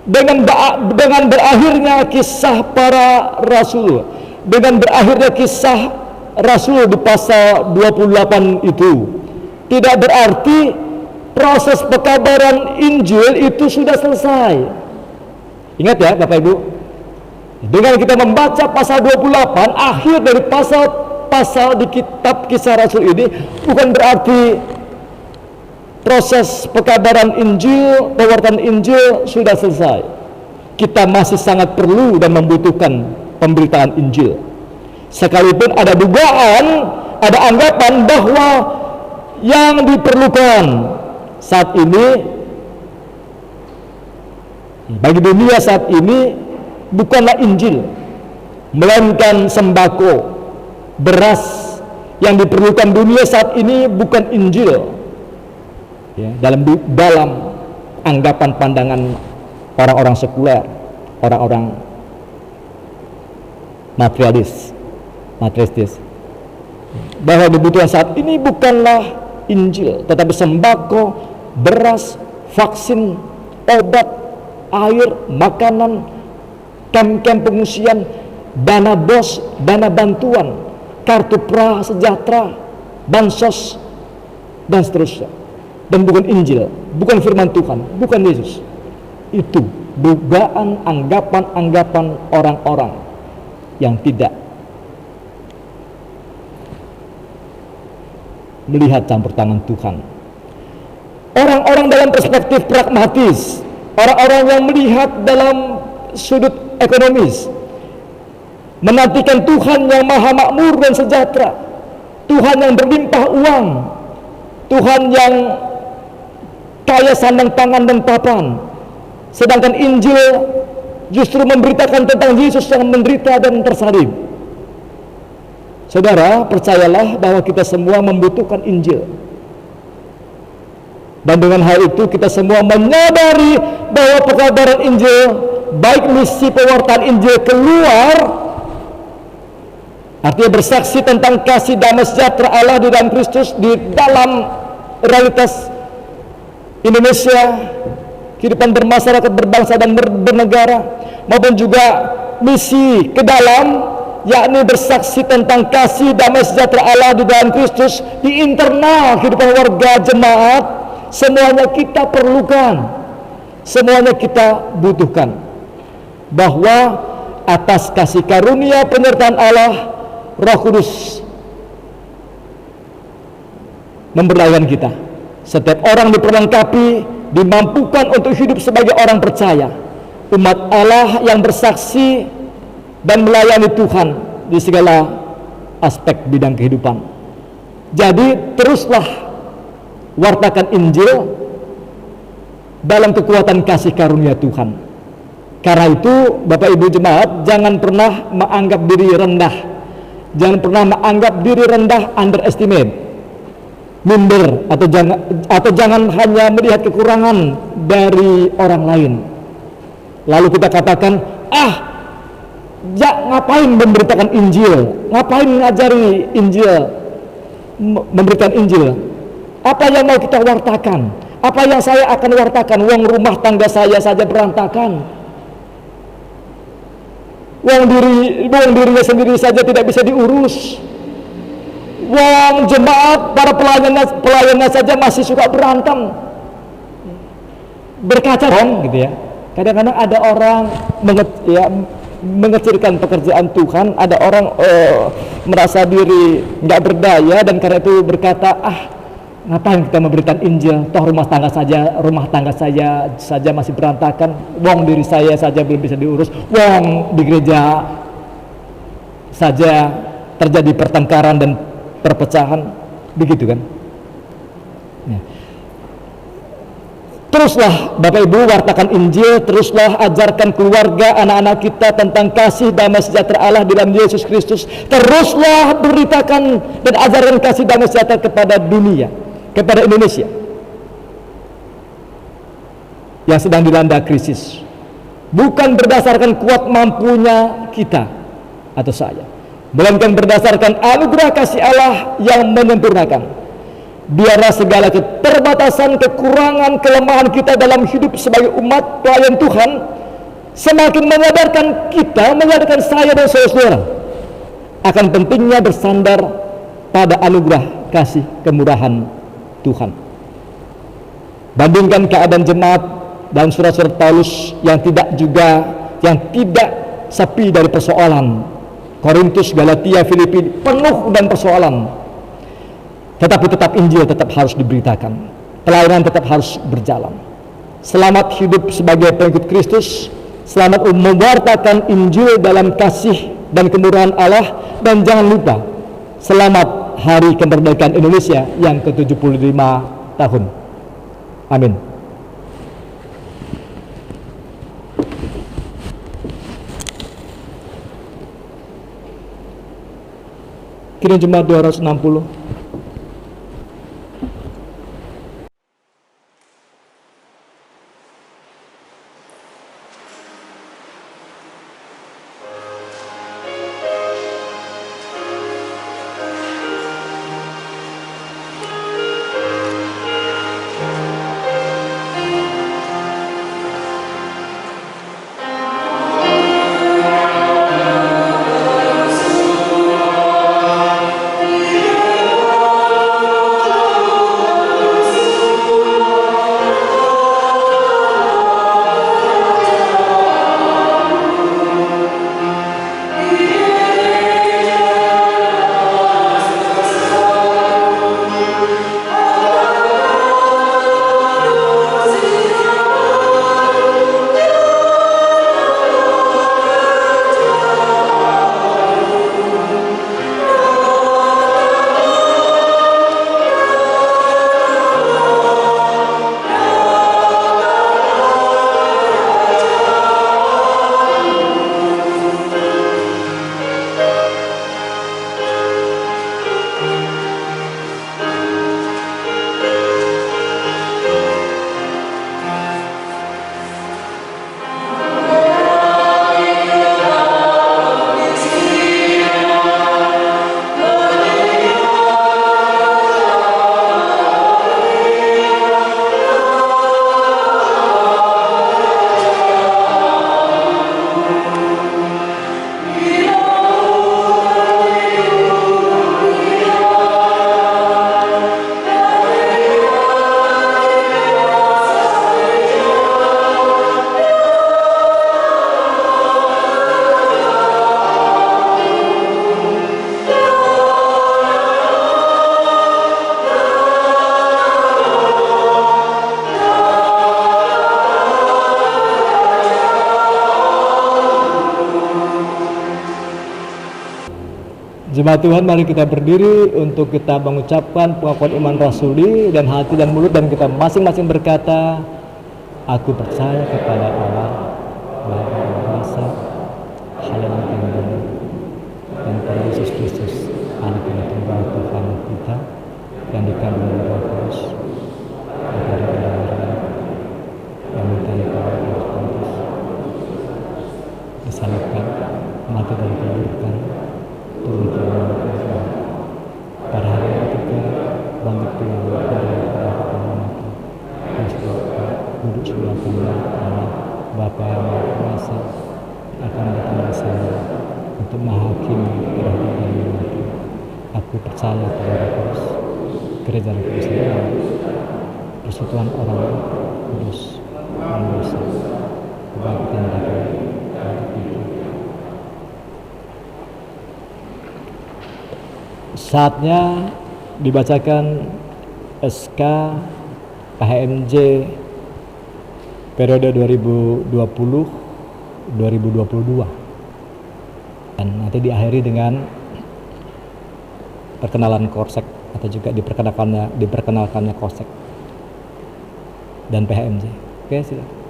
Dengan berakhirnya kisah para rasul, dengan berakhirnya kisah rasul di pasal 28 itu, tidak berarti proses pekabaran Injil itu sudah selesai. Ingat ya Bapak Ibu, dengan kita membaca pasal 28, akhir dari pasal di kitab Kisah Rasul ini, bukan berarti proses pekabaran Injil, pewartaan Injil sudah selesai. Kita masih sangat perlu dan membutuhkan pemberitaan Injil. Sekalipun ada dugaan, ada anggapan bahwa yang diperlukan saat ini bagi dunia saat ini bukanlah Injil, melainkan sembako, beras. Yang diperlukan dunia saat ini bukan Injil. Ya, dalam anggapan pandangan orang-orang sekuler, orang-orang materialistis, bahwa kebutuhan saat ini bukanlah Injil, tetapi sembako, beras, vaksin, obat, air, makanan, kem-kem pengungsian, dana BOS, dana bantuan, kartu prasejahtera, bansos, dan seterusnya. Dan bukan Injil, bukan firman Tuhan, bukan Yesus. Itu dugaan, anggapan-anggapan orang-orang yang tidak melihat campur tangan Tuhan. Orang-orang dalam perspektif pragmatis, orang-orang yang melihat dalam sudut ekonomis, menantikan Tuhan yang maha makmur dan sejahtera, Tuhan yang berlimpah uang, Tuhan yang kaya sandang pangan dan papan. Sedangkan Injil justru memberitakan tentang Yesus yang menderita dan tersalib. Saudara, percayalah bahwa kita semua membutuhkan Injil. Dan dengan hal itu kita semua menyadari bahwa pekabaran Injil, baik misi pewartaan Injil keluar, artinya bersaksi tentang kasih damai sejahtera Allah di dalam Kristus di dalam realitas Indonesia, kehidupan bermasyarakat, berbangsa dan bernegara, maupun juga misi ke dalam, yakni bersaksi tentang kasih damai sejahtera Allah di dalam Kristus di internal kehidupan warga jemaat. Semuanya kita perlukan, semuanya kita butuhkan. Bahwa atas kasih karunia penyertaan Allah, Roh Kudus memberdayakan kita. Setiap orang diperlengkapi, dimampukan untuk hidup sebagai orang percaya, umat Allah yang bersaksi dan melayani Tuhan di segala aspek bidang kehidupan. Jadi teruslah wartakan Injil dalam kekuatan kasih karunia Tuhan. Karena itu Bapak Ibu jemaat, jangan pernah menganggap diri rendah, jangan pernah menganggap diri rendah, underestimate, minder, atau jangan hanya melihat kekurangan dari orang lain lalu kita katakan, ngapain memberitakan Injil, ngapain ngajari Injil, memberitakan Injil, apa yang mau kita wartakan, apa yang saya akan wartakan, uang rumah tangga saya saja berantakan, uang dirinya sendiri saja tidak bisa diurus, uang jemaat, para pelayannya saja masih suka berantem, berkaca gitu ya. Kadang-kadang ada orang mengecilkan pekerjaan Tuhan. Ada orang merasa diri nggak berdaya dan karena itu berkata, ngapain kita memberikan Injil, toh rumah tangga saya masih berantakan, wong diri saya saja belum bisa diurus, wong di gereja saja terjadi pertengkaran dan perpecahan, begitu kan? Ya. Teruslah Bapak Ibu wartakan Injil, teruslah ajarkan keluarga, anak-anak kita tentang kasih damai sejahtera Allah dalam Yesus Kristus. Teruslah beritakan dan ajarkan kasih damai sejahtera kepada dunia, kepada Indonesia yang sedang dilanda krisis. Bukan berdasarkan kuat mampunya kita atau saya, melainkan berdasarkan anugerah kasih Allah yang menyempurnakan. Biarlah segala keterbatasan, kekurangan, kelemahan kita dalam hidup sebagai umat pelayan Tuhan semakin menyadarkan saya dan saudara akan pentingnya bersandar pada anugerah kasih kemurahan Tuhan. Bandingkan keadaan jemaat dalam surat-surat Paulus yang tidak sepi dari persoalan. Korintus, Galatia, Filipi penuh dan persoalan. Tetapi tetap Injil tetap harus diberitakan, pelayanan tetap harus berjalan. Selamat hidup sebagai pengikut Kristus, selamat mewartakan Injil dalam kasih dan kemurahan Allah, dan jangan lupa selamat Hari Kemerdekaan Indonesia yang ke-75 tahun. Amin. Kirim jemaat 260. Jemaat Tuhan, mari kita berdiri untuk kita mengucapkan pengakuan iman rasuli dan hati dan mulut, dan kita masing-masing berkata, aku percaya kepada Allah Bapa yang Kuasa, Haleluya dan pada Yesus Kristus, Anak yang tunggal Tuhan kita, yang dikandung oleh Roh Kudus, dari Maria, yang ditanya pada Kristus, disalibkan, mati dan dikuburkan, turun ke dunia. Pada hari ketiga bangkit pula dari orang mati. Kristus duduk sebelah kanan Allah Bapa yang Maha Kuasa, akan datang ke sana untuk menghakimi orang dan mati. Aku percaya kepada Kristus, gereja Kristen, persekutuan orang kudus, manusia, kebangkitan dari mati, saatnya dibacakan SK PHMJ periode 2020-2022 dan nanti diakhiri dengan perkenalan Korsek atau juga diperkenalkannya Korsek dan PHMJ. Oke, silakan.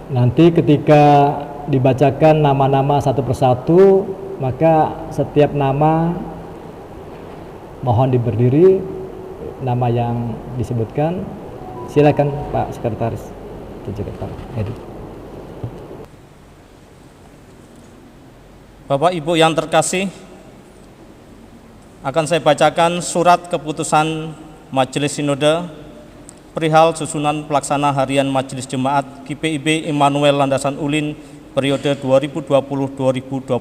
Nanti ketika dibacakan nama-nama satu persatu, maka setiap nama mohon berdiri, nama yang disebutkan. Silakan Pak Sekretaris dan juga Pak Edi. Bapak Ibu yang terkasih, akan saya bacakan surat keputusan Majelis Sinode perihal susunan pelaksana harian Majelis Jemaat GPIB Immanuel Landasan Ulin periode 2020-2022.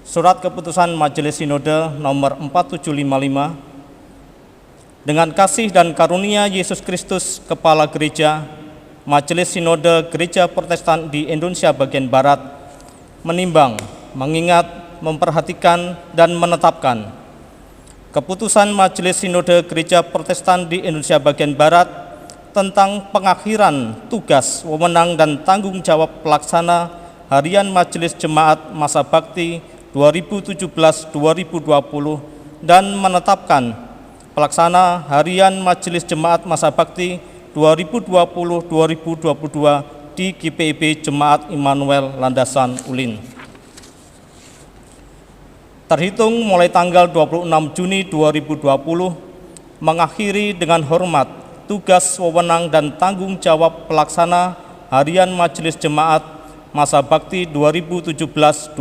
Surat keputusan Majelis Sinode nomor 4755 dengan kasih dan karunia Yesus Kristus Kepala Gereja, Majelis Sinode Gereja Protestan di Indonesia bagian Barat menimbang, mengingat, memperhatikan dan menetapkan keputusan Majelis Sinode Gereja Protestan di Indonesia bagian Barat tentang pengakhiran tugas, wewenang dan tanggung jawab pelaksana harian Majelis Jemaat Masa Bakti 2017-2020 dan menetapkan pelaksana harian Majelis Jemaat Masa Bakti 2020-2022 di GPIB Jemaat Immanuel Landasan Ulin. Terhitung mulai tanggal 26 Juni 2020, mengakhiri dengan hormat tugas, wewenang, dan tanggung jawab pelaksana harian Majelis Jemaat Masa Bakti 2017-2020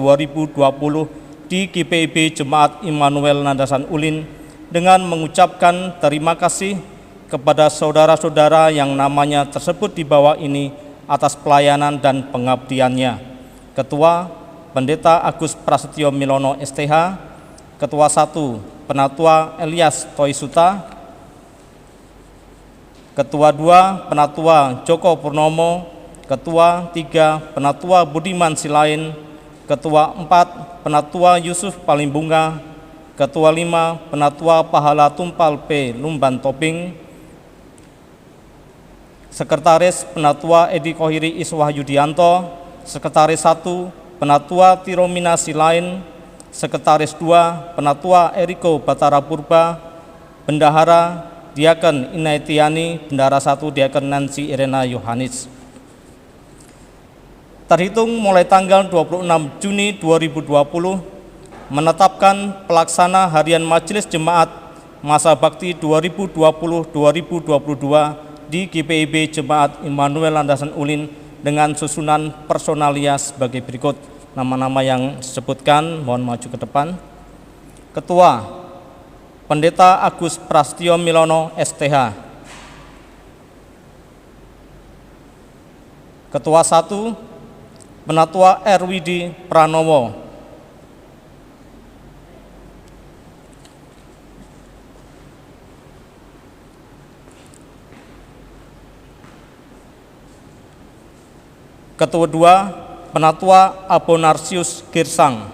di GPIB Jemaat Immanuel Landasan Ulin dengan mengucapkan terima kasih kepada saudara-saudara yang namanya tersebut di bawah ini atas pelayanan dan pengabdiannya. Ketua Pendeta Agus Prasetyo Milono STH, Ketua 1 Penatua Elias Toisuta, Ketua 2 Penatua Joko Purnomo, Ketua 3 Penatua Budiman Silain, Ketua 4 Penatua Yusuf Palimbunga, Ketua 5 Penatua Pahala Tumpal P. Lumban Toping, Sekretaris Penatua Edi Kohiri Iswah Yudianto, Sekretaris 1 Penatua Tiromina Silain, Sekretaris 2 Penatua Eriko Batara Purba, Bendahara Diaken Inaitiani, Bendahara 1 Diaken Nancy Irena Yohanis. Terhitung mulai tanggal 26 Juni 2020, menetapkan pelaksana harian Majelis Jemaat Masa Bakti 2020-2022 di GPIB Jemaat Immanuel Landasan Ulin dengan susunan personalia sebagai berikut. Nama-nama yang disebutkan mohon maju ke depan. Ketua Pendeta Agus Prasetyo Milono STH, Ketua 1 Penatua Erwidi Pranowo, Ketua 2 Penatua Abonarsius Girsang,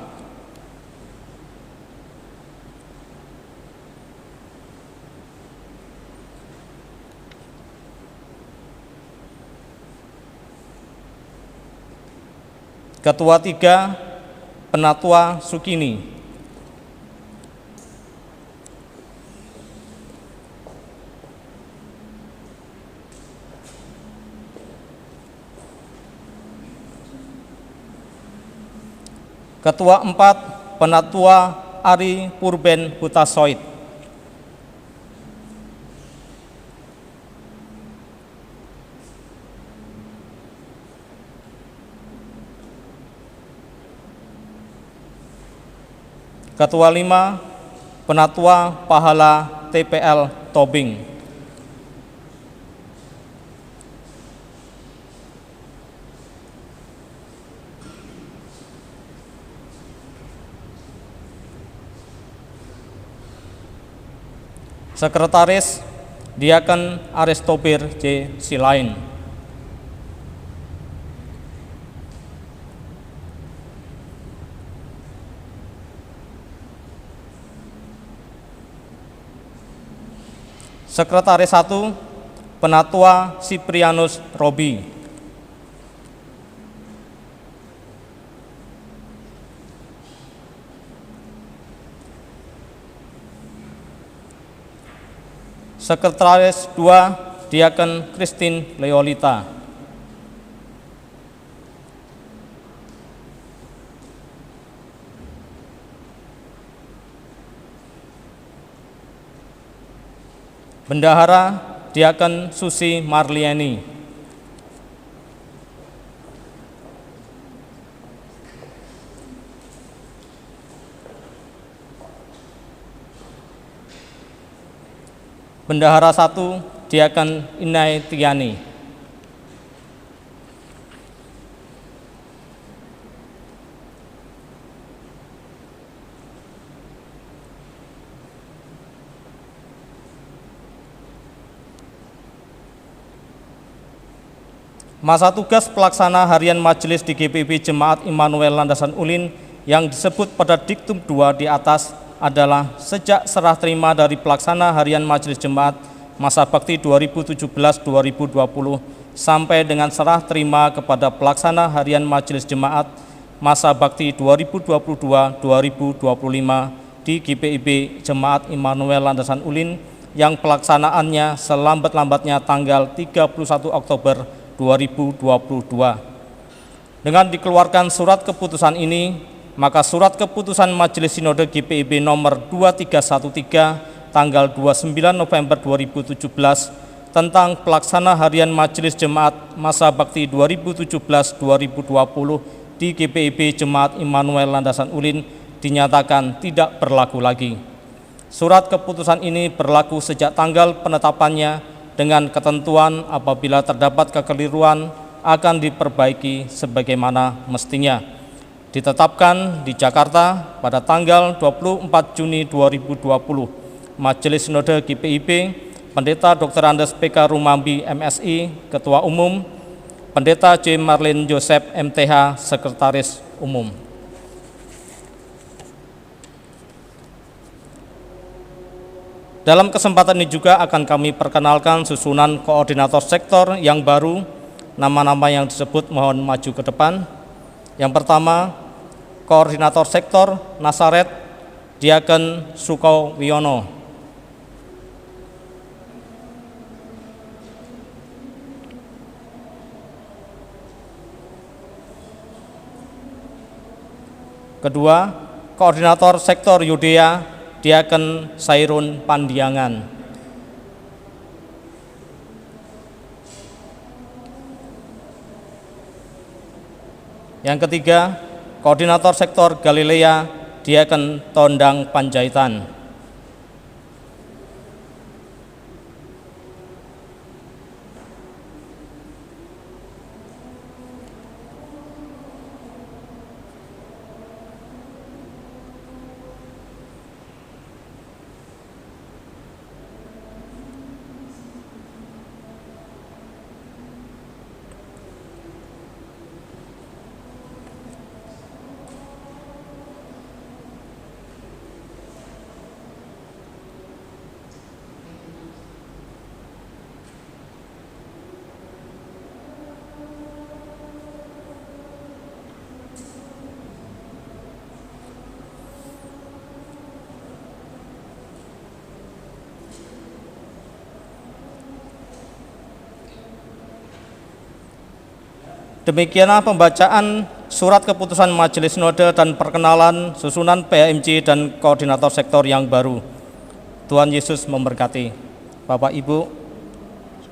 Ketua 3 Penatua Sukini, Ketua 4 Penatua Ari Purben Hutasoid, Ketua 5 Penatua Pahala TPL Tobing. Sekretaris Diaken Aristobir J. Silain. Sekretaris 1 Penatua Siprianus Robi. Sekretaris 2 Diaken Christine Leolita. Bendahara Diaken Susi Marlieni. Bendahara 1 Diaken Inai Tiani. Masa tugas pelaksana harian majelis di GPIB Jemaat Immanuel Landasan Ulin yang disebut pada diktum 2 di atas adalah sejak serah terima dari pelaksana harian majelis jemaat masa bakti 2017-2020 sampai dengan serah terima kepada pelaksana harian majelis jemaat masa bakti 2022-2025 di GPIB Jemaat Immanuel Landasan Ulin yang pelaksanaannya selambat-lambatnya tanggal 31 Oktober 2022. Dengan dikeluarkan surat keputusan ini, maka surat keputusan Majelis Sinode GPIB nomor 2313 tanggal 29 November 2017 tentang pelaksana harian Majelis Jemaat masa bakti 2017-2020 di GPIB Jemaat Immanuel Landasan Ulin dinyatakan tidak berlaku lagi. Surat keputusan ini berlaku sejak tanggal penetapannya dengan ketentuan apabila terdapat kekeliruan akan diperbaiki sebagaimana mestinya. Ditetapkan di Jakarta pada tanggal 24 Juni 2020, Majelis Sinode GPIB, Pendeta Dr. Andes PK Rumambi MSI, Ketua Umum, Pendeta J. Marlin Joseph MTH, Sekretaris Umum. Dalam kesempatan ini juga akan kami perkenalkan susunan koordinator sektor yang baru. Nama-nama yang disebut mohon maju ke depan. Yang pertama, koordinator sektor Nasaret Diaken Suko Wiono. Kedua, koordinator sektor Yudea Diaken Sairun Pandiangan. Yang ketiga, koordinator sektor Galilea Diaken Tondang Panjaitan. Demikianlah pembacaan surat keputusan Majelis Sinode dan perkenalan susunan PHMJ dan koordinator sektor yang baru. Tuhan Yesus memberkati. Bapak Ibu,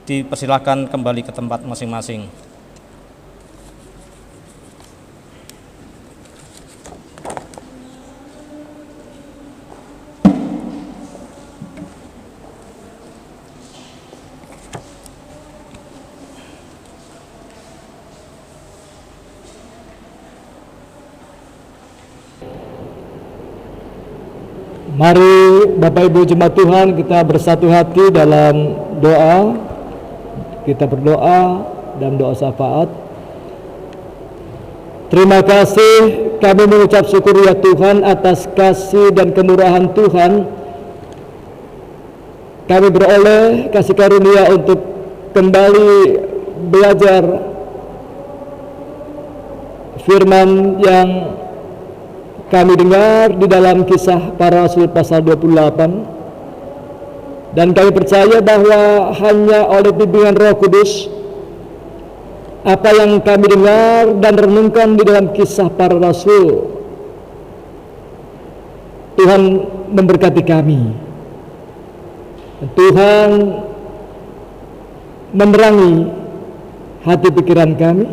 dipersilahkan kembali ke tempat masing-masing. Mari Bapak Ibu Jemaat Tuhan, kita bersatu hati dalam doa. Kita berdoa dalam doa syafaat. Terima kasih, kami mengucap syukur ya Tuhan atas kasih dan kemurahan Tuhan. Kami beroleh kasih karunia untuk kembali belajar firman yang kami dengar di dalam Kisah Para Rasul pasal 28, dan kami percaya bahwa hanya oleh bimbingan Roh Kudus apa yang kami dengar dan renungkan di dalam Kisah Para Rasul, Tuhan memberkati kami. Tuhan menerangi hati pikiran kami,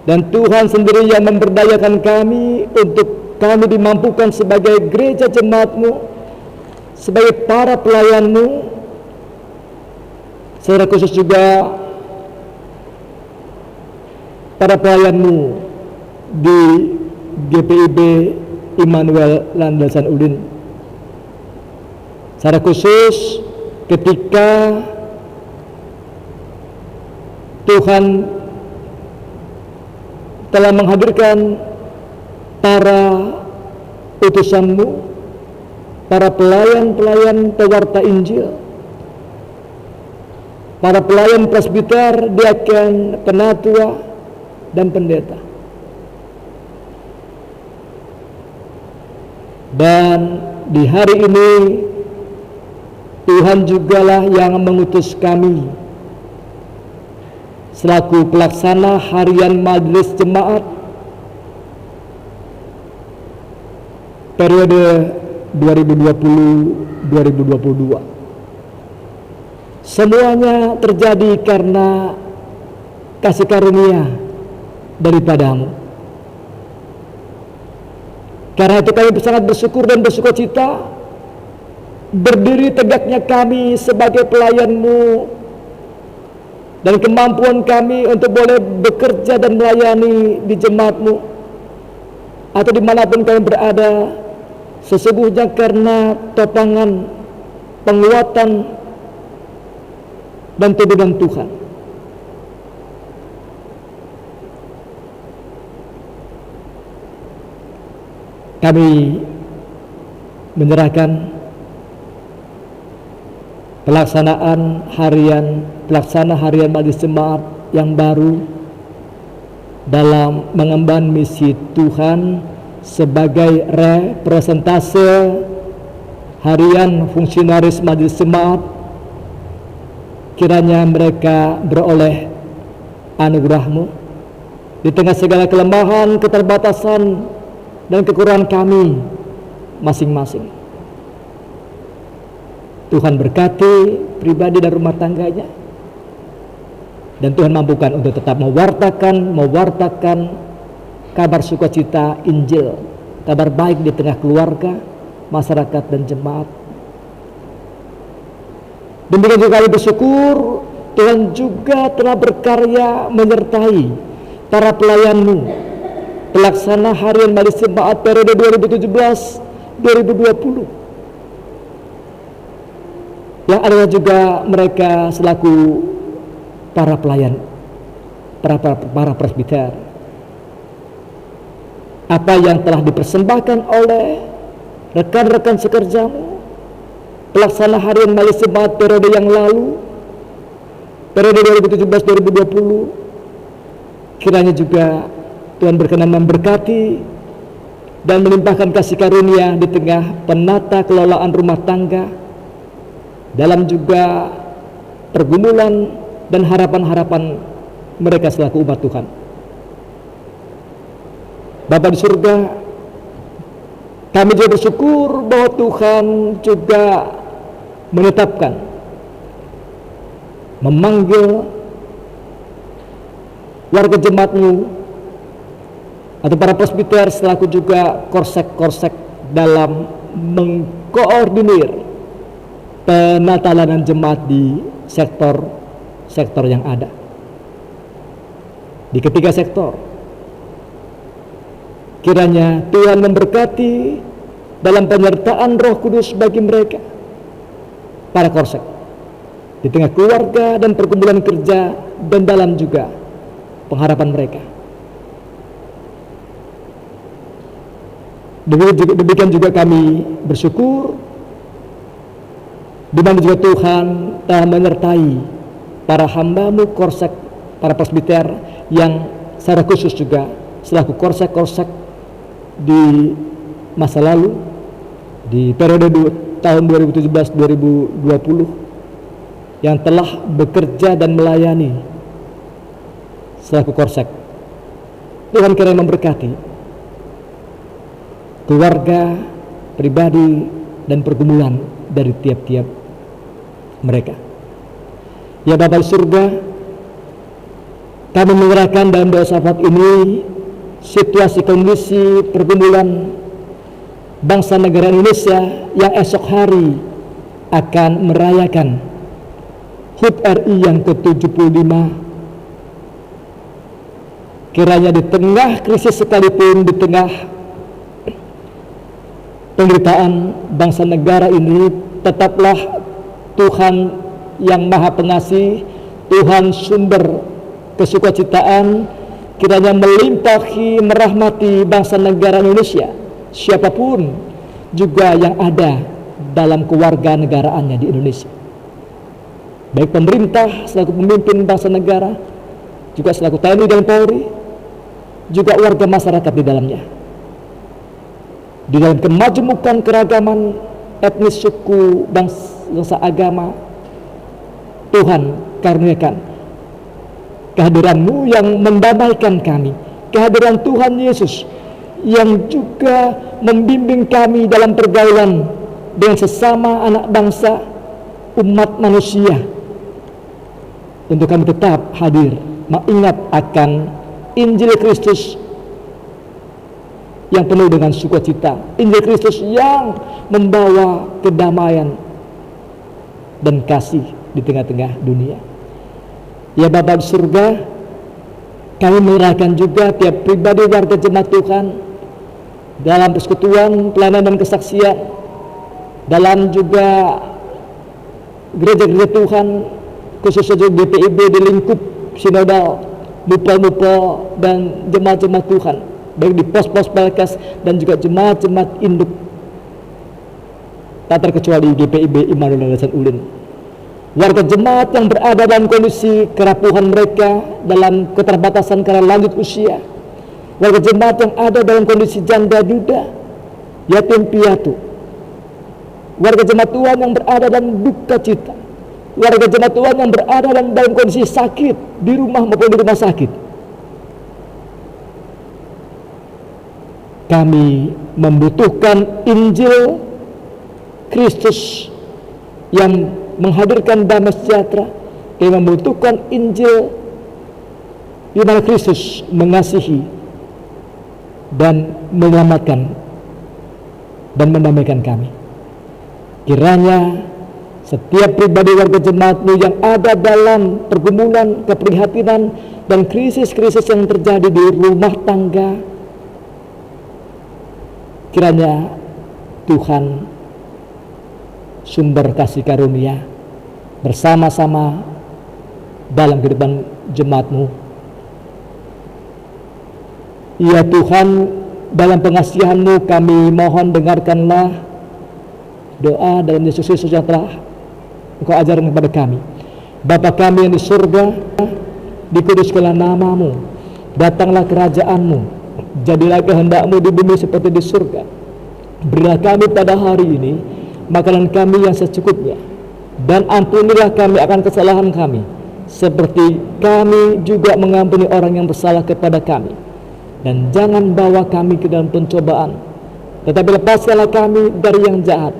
dan Tuhan sendiri yang memberdayakan kami untuk kami dimampukan sebagai gereja jemaat-Mu, sebagai para pelayan-Mu, secara khusus juga para pelayan-Mu di GPIB Immanuel Landasan Ulin. Secara khusus ketika Tuhan telah menghadirkan para utusan-Mu, para pelayan-pelayan pewarta Injil, para pelayan presbiter, diaken, penatua, dan pendeta. Dan di hari ini Tuhan jugalah yang mengutus kami selaku pelaksana harian majelis jemaat periode 2020-2022. Semuanya terjadi karena kasih karunia daripada-Mu. Karena itu kami sangat bersyukur dan bersukacita berdiri tegaknya kami sebagai pelayan-Mu, dan kemampuan kami untuk boleh bekerja dan melayani di jemaat-Mu atau dimanapun kami berada, sesungguhnya karena topangan, penguatan, dan tuntunan Tuhan. Kami menyerahkan pelaksana harian majelis jemaat yang baru dalam mengemban misi Tuhan sebagai representase harian fungsionaris majelis jemaat. Kiranya mereka beroleh anugerah-Mu di tengah segala kelemahan, keterbatasan, dan kekurangan kami masing-masing. Tuhan berkati pribadi dan rumah tangganya, dan Tuhan mampukan untuk tetap mewartakan kabar sukacita Injil, kabar baik di tengah keluarga, masyarakat, dan jemaat. Demikian juga kami bersyukur Tuhan juga telah berkarya menyertai para pelayan-Mu, pelaksana harian majelis jemaat periode 2017-2020, yang adalah juga mereka selaku para pelayan, para presbiter. Apa yang telah dipersembahkan oleh rekan-rekan sekerja-Mu, pelaksana harian majelis jemaat periode yang lalu, periode 2017-2020, kiranya juga Tuhan berkenan memberkati dan melimpahkan kasih karunia di tengah penata kelolaan rumah tangga, dalam juga pergumulan dan harapan-harapan mereka selaku umat Tuhan. Bapa di surga, kami juga bersyukur bahwa Tuhan juga menetapkan, memanggil warga jemaat-Mu atau para presbiter selaku juga korsek-korsek dalam mengkoordinir penatalanan jemaat di sektor yang ada. Di ketiga sektor, kiranya Tuhan memberkati dalam penyertaan Roh Kudus bagi mereka, para korsek, di tengah keluarga dan perkumpulan kerja, dan dalam juga pengharapan mereka. Demikian juga kami bersyukur di mana juga Tuhan telah menyertai para hamba-Mu korsek, para presbiter yang secara khusus juga selaku korsek-korsek di masa lalu, di periode tahun 2017-2020 yang telah bekerja dan melayani selaku korsek. Tuhan kiranya memberkati keluarga, pribadi, dan pergumulan dari tiap-tiap mereka. Ya Bapa di surga, kami menyerahkan dalam doa syafaat ini situasi kondisi pergumulan bangsa negara Indonesia yang esok hari akan merayakan HUT RI yang ke-75. Kiranya di tengah krisis sekalipun, di tengah penderitaan bangsa negara ini, tetaplah Tuhan yang Maha Pengasih, Tuhan sumber kesukacitaan, kiranya melimpahi, merahmati bangsa negara Indonesia, siapapun juga yang ada dalam keluarga negaraannya di Indonesia, baik pemerintah selaku pemimpin bangsa negara, juga selaku TNI dan Polri, juga warga masyarakat di dalamnya. Di dalam kemajemukan keragaman etnis, suku, bangsa, agama, Tuhan karuniakan kehadiran-Mu yang mendamaikan kami, kehadiran Tuhan Yesus yang juga membimbing kami dalam pergaulan dengan sesama anak bangsa, umat manusia, untuk kami tetap hadir mengingat akan Injil Kristus yang penuh dengan sukacita, Injil Kristus yang membawa kedamaian dan kasih di tengah-tengah dunia. Ya Bapa di surga, kami menyerahkan juga tiap pribadi warga jemaat Tuhan dalam persekutuan, pelayanan dan kesaksian, dalam juga gereja-gereja Tuhan, khususnya juga GPIB di lingkup sinodal, mupel-mupel dan jemaat-jemaat Tuhan, baik di pos-pos Pelkes dan juga jemaat-jemaat induk, tak terkecuali GPIB Immanuel Yayasan Ulin. Warga jemaat yang berada dalam kondisi kerapuhan mereka, dalam keterbatasan karena lanjut usia, warga jemaat yang ada dalam kondisi janda duda, yatim piatu, warga jemaat Tuhan yang berada dalam duka cita, warga jemaat Tuhan yang berada dalam kondisi sakit di rumah maupun di rumah sakit. Kami membutuhkan Injil Kristus yang menghadirkan damai sejahtera. Kami membutuhkan Injil di mana Kristus mengasihi dan menyelamatkan dan mendamaikan kami. Kiranya setiap pribadi warga jemaat-Mu yang ada dalam pergumulan, keprihatinan, dan krisis-krisis yang terjadi di rumah tangga, kiranya Tuhan sumber kasih karunia bersama-sama dalam kehidupan jemaat-Mu. Ya Tuhan, dalam pengasihan-Mu kami mohon dengarkanlah doa dalam Yesus Kristus yang telah Engkau ajarkan kepada kami. Bapa kami yang di surga, dikuduskanlah nama-Mu, datanglah kerajaan-Mu, jadilah kehendak-Mu di bumi seperti di surga. Berilah kami pada hari ini makanan kami yang secukupnya, dan ampunilah kami akan kesalahan kami, seperti kami juga mengampuni orang yang bersalah kepada kami. Dan jangan bawa kami ke dalam pencobaan, tetapi lepaskanlah kami dari yang jahat.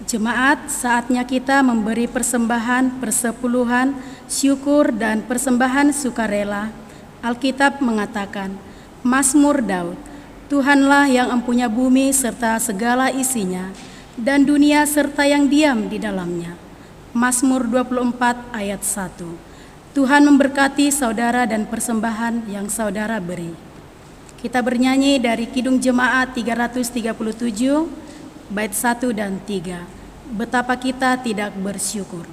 Jemaat, saatnya kita memberi persembahan, persepuluhan, syukur, dan persembahan sukarela. Alkitab mengatakan, Mazmur Daud, Tuhanlah yang empunya bumi serta segala isinya, dan dunia serta yang diam di dalamnya. Mazmur 24 ayat 1. Tuhan memberkati saudara dan persembahan yang saudara beri. Kita bernyanyi dari Kidung Jemaat 337, bait 1 dan 3. Betapa kita tidak bersyukur.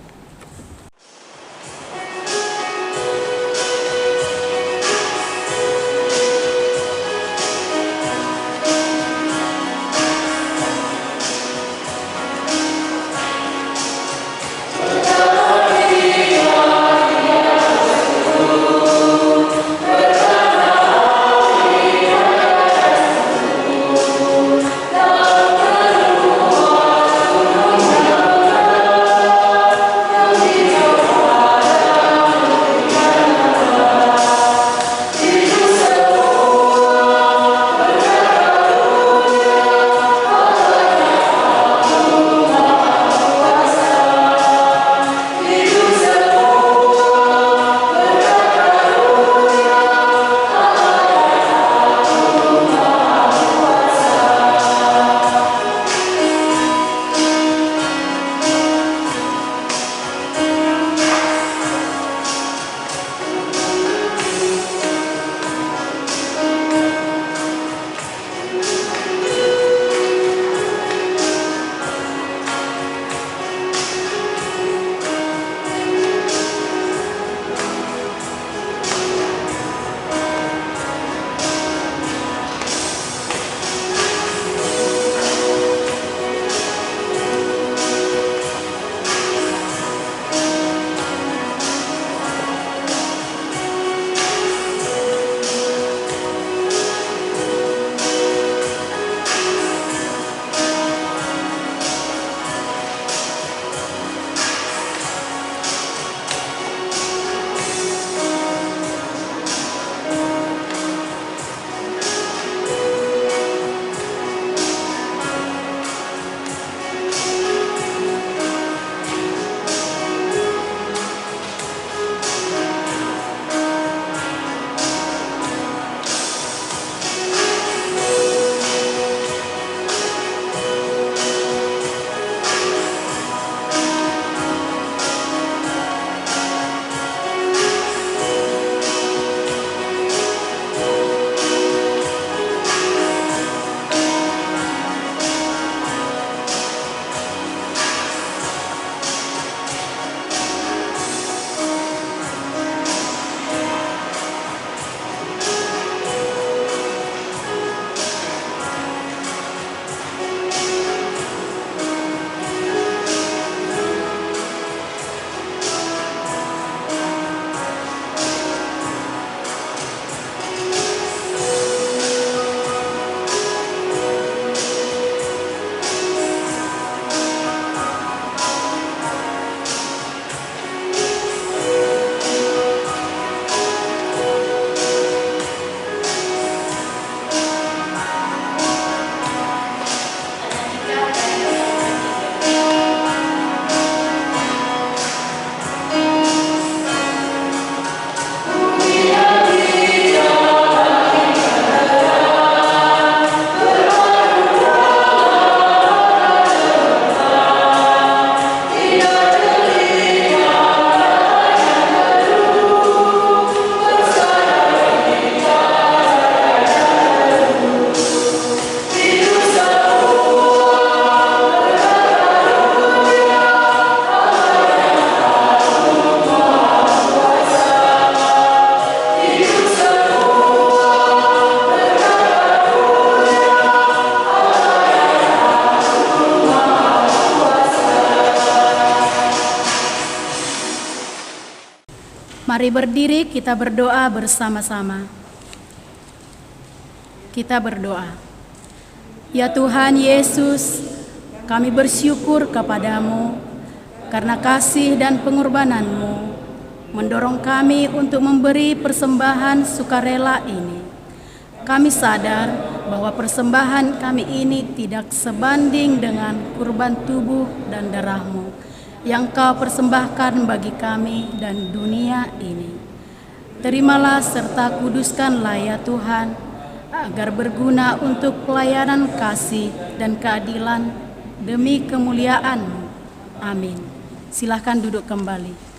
Mari berdiri, kita berdoa bersama-sama. Kita berdoa. Ya Tuhan Yesus, kami bersyukur kepadamu karena kasih dan pengorbanan-Mu mendorong kami untuk memberi persembahan sukarela ini. Kami sadar bahwa persembahan kami ini tidak sebanding dengan kurban tubuh dan darah-Mu yang Kau persembahkan bagi kami dan dunia ini. Terimalah serta kuduskanlah ya Tuhan, agar berguna untuk pelayanan kasih dan keadilan demi kemuliaan-Mu. Amin. Silakan duduk kembali.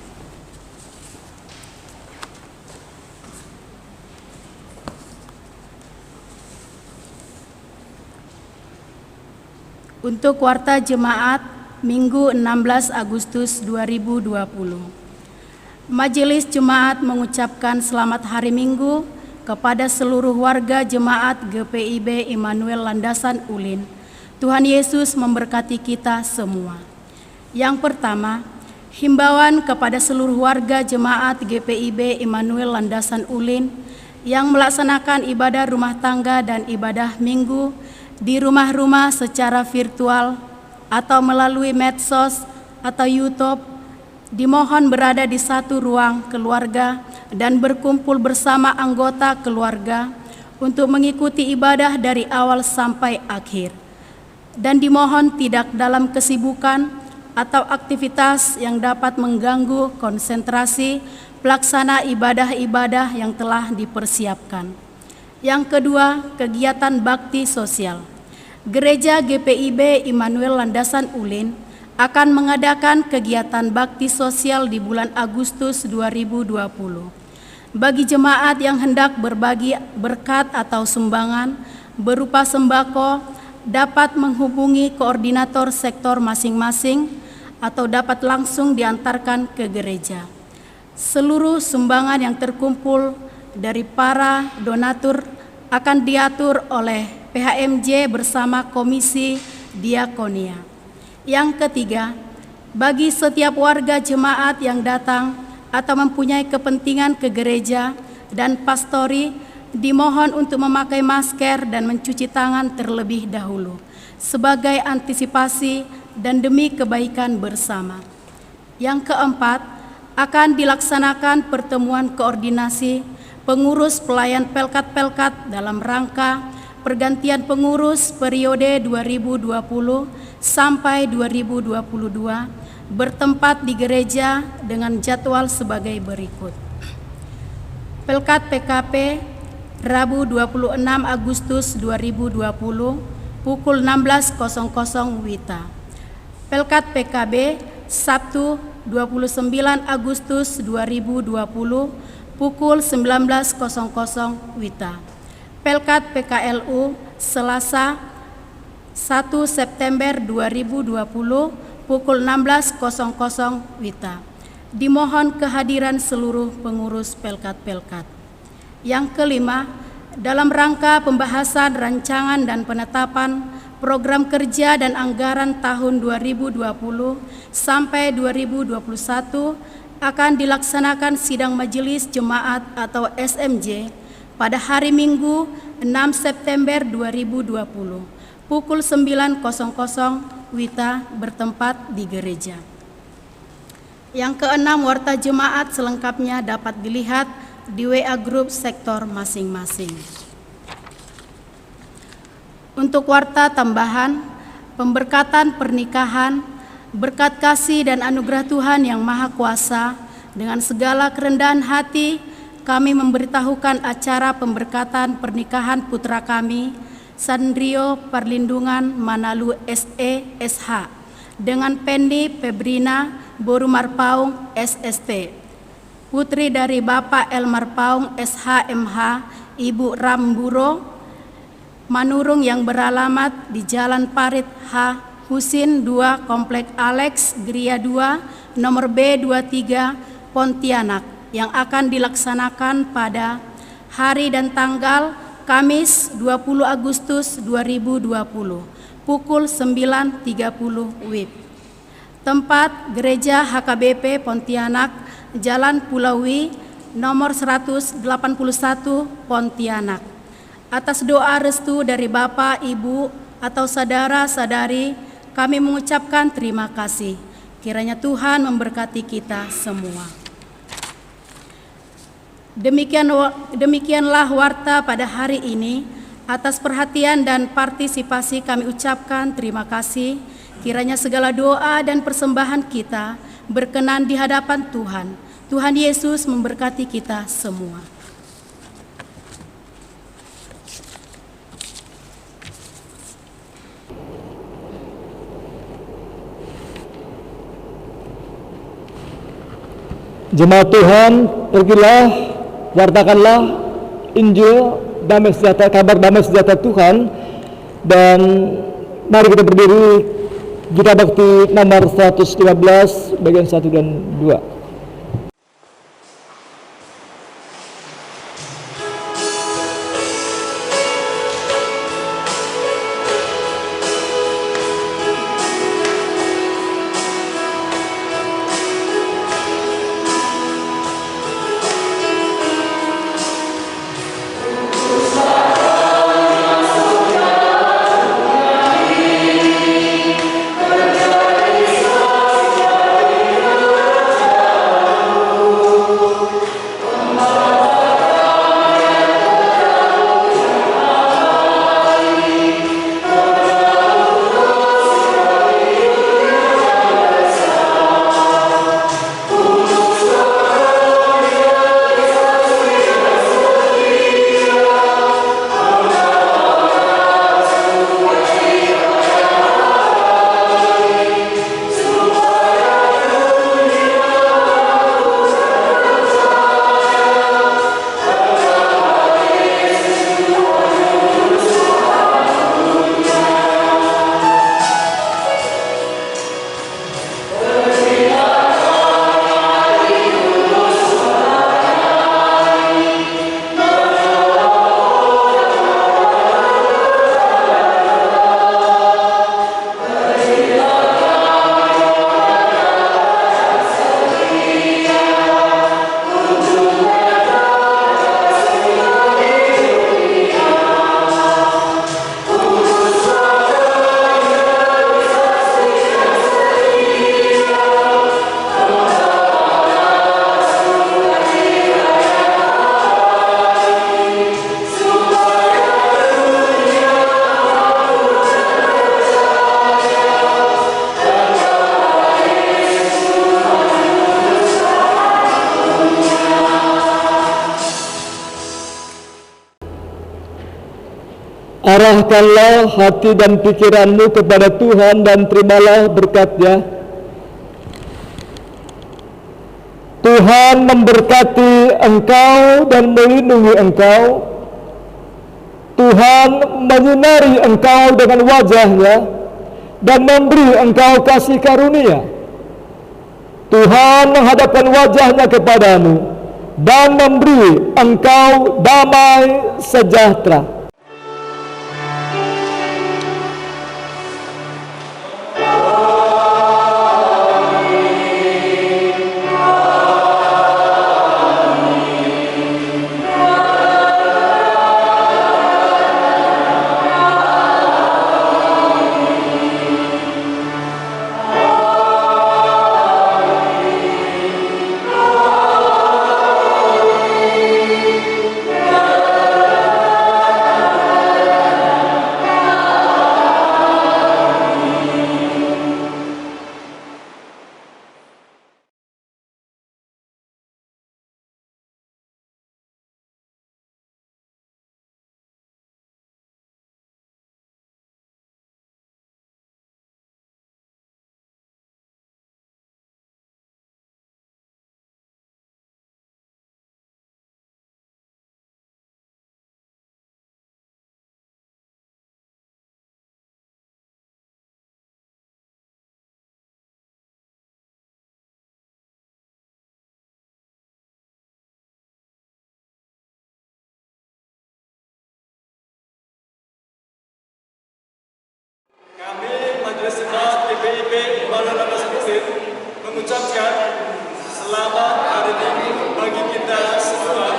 Untuk Warta Jemaat Minggu 16 Agustus 2020. Majelis Jemaat mengucapkan selamat hari Minggu kepada seluruh warga Jemaat GPIB Immanuel Landasan Ulin. Tuhan Yesus memberkati kita semua. Yang pertama, himbauan kepada seluruh warga Jemaat GPIB Immanuel Landasan Ulin yang melaksanakan ibadah rumah tangga dan ibadah minggu di rumah-rumah secara virtual atau melalui medsos atau YouTube, dimohon berada di satu ruang keluarga dan berkumpul bersama anggota keluarga untuk mengikuti ibadah dari awal sampai akhir. Dan dimohon tidak dalam kesibukan atau aktivitas yang dapat mengganggu konsentrasi pelaksana ibadah-ibadah yang telah dipersiapkan. Yang kedua, kegiatan bakti sosial. Gereja GPIB Immanuel Landasan Ulin akan mengadakan kegiatan bakti sosial di bulan Agustus 2020. Bagi jemaat yang hendak berbagi berkat atau sumbangan berupa sembako, dapat menghubungi koordinator sektor masing-masing atau dapat langsung diantarkan ke gereja. Seluruh sumbangan yang terkumpul dari para donatur akan diatur oleh PHMJ bersama Komisi Diakonia. Yang ketiga, bagi setiap warga jemaat yang datang atau mempunyai kepentingan ke gereja dan pastori, dimohon untuk memakai masker dan mencuci tangan terlebih dahulu sebagai antisipasi dan demi kebaikan bersama. Yang keempat, akan dilaksanakan pertemuan koordinasi pengurus pelayan pelkat-pelkat dalam rangka pergantian pengurus periode 2020 sampai 2022 bertempat di gereja dengan jadwal sebagai berikut. Pelkat PKP Rabu 26 Agustus 2020 pukul 16.00 WITA. Pelkat PKB Sabtu 29 Agustus 2020 pukul 19.00 WITA. Pelkat PKLU Selasa 1 September 2020 pukul 16.00 WITA. Dimohon kehadiran seluruh pengurus pelkat-pelkat. Yang kelima, dalam rangka pembahasan rancangan dan penetapan program kerja dan anggaran tahun 2020 sampai 2021 akan dilaksanakan sidang majelis jemaat atau SMJ pada hari Minggu 6 September 2020 pukul 9.00 WITA bertempat di gereja. Yang keenam, warta jemaat selengkapnya dapat dilihat di WA Group sektor masing-masing. Untuk warta tambahan, pemberkatan pernikahan, berkat kasih dan anugerah Tuhan yang Maha Kuasa, dengan segala kerendahan hati, kami memberitahukan acara pemberkatan pernikahan putra kami, Sandrio Perlindungan Manalu SE SH, dengan Pendi Febrina Boru Marpaung SST, putri dari Bapak El Marpaung SHMH, Ibu Ramburo Manurung yang beralamat di Jalan Parit H. Husin 2 Komplek Alex Gria 2 nomor B23 Pontianak, yang akan dilaksanakan pada hari dan tanggal Kamis 20 Agustus 2020 pukul 9.30 WIB. Tempat Gereja HKBP Pontianak, Jalan Pulaui nomor 181 Pontianak. Atas doa restu dari Bapak, Ibu, atau saudara-saudari, kami mengucapkan terima kasih. Kiranya Tuhan memberkati kita semua. Demikianlah warta pada hari ini. Atas perhatian dan partisipasi kami ucapkan terima kasih. Kiranya segala doa dan persembahan kita berkenan di hadapan Tuhan. Tuhan Yesus memberkati kita semua. Jemaat Tuhan, pergilah, wartakanlah Injil, damai sejahtera, kabar damai sejahtera Tuhan, dan mari kita berdiri, Gita Bakti nomor 115, bagian 1 dan 2. Arahkanlah hati dan pikiranmu kepada Tuhan dan terimalah berkat-Nya. Tuhan memberkati engkau dan melindungi engkau. Tuhan menyinari engkau dengan wajah-Nya dan memberi engkau kasih karunia. Tuhan menghadapkan wajah-Nya kepadamu dan memberi engkau damai sejahtera. Kami Majelis Jemaat GPIP Ibadah Damai Sejahtera mengucapkan selamat hari Minggu bagi kita semua.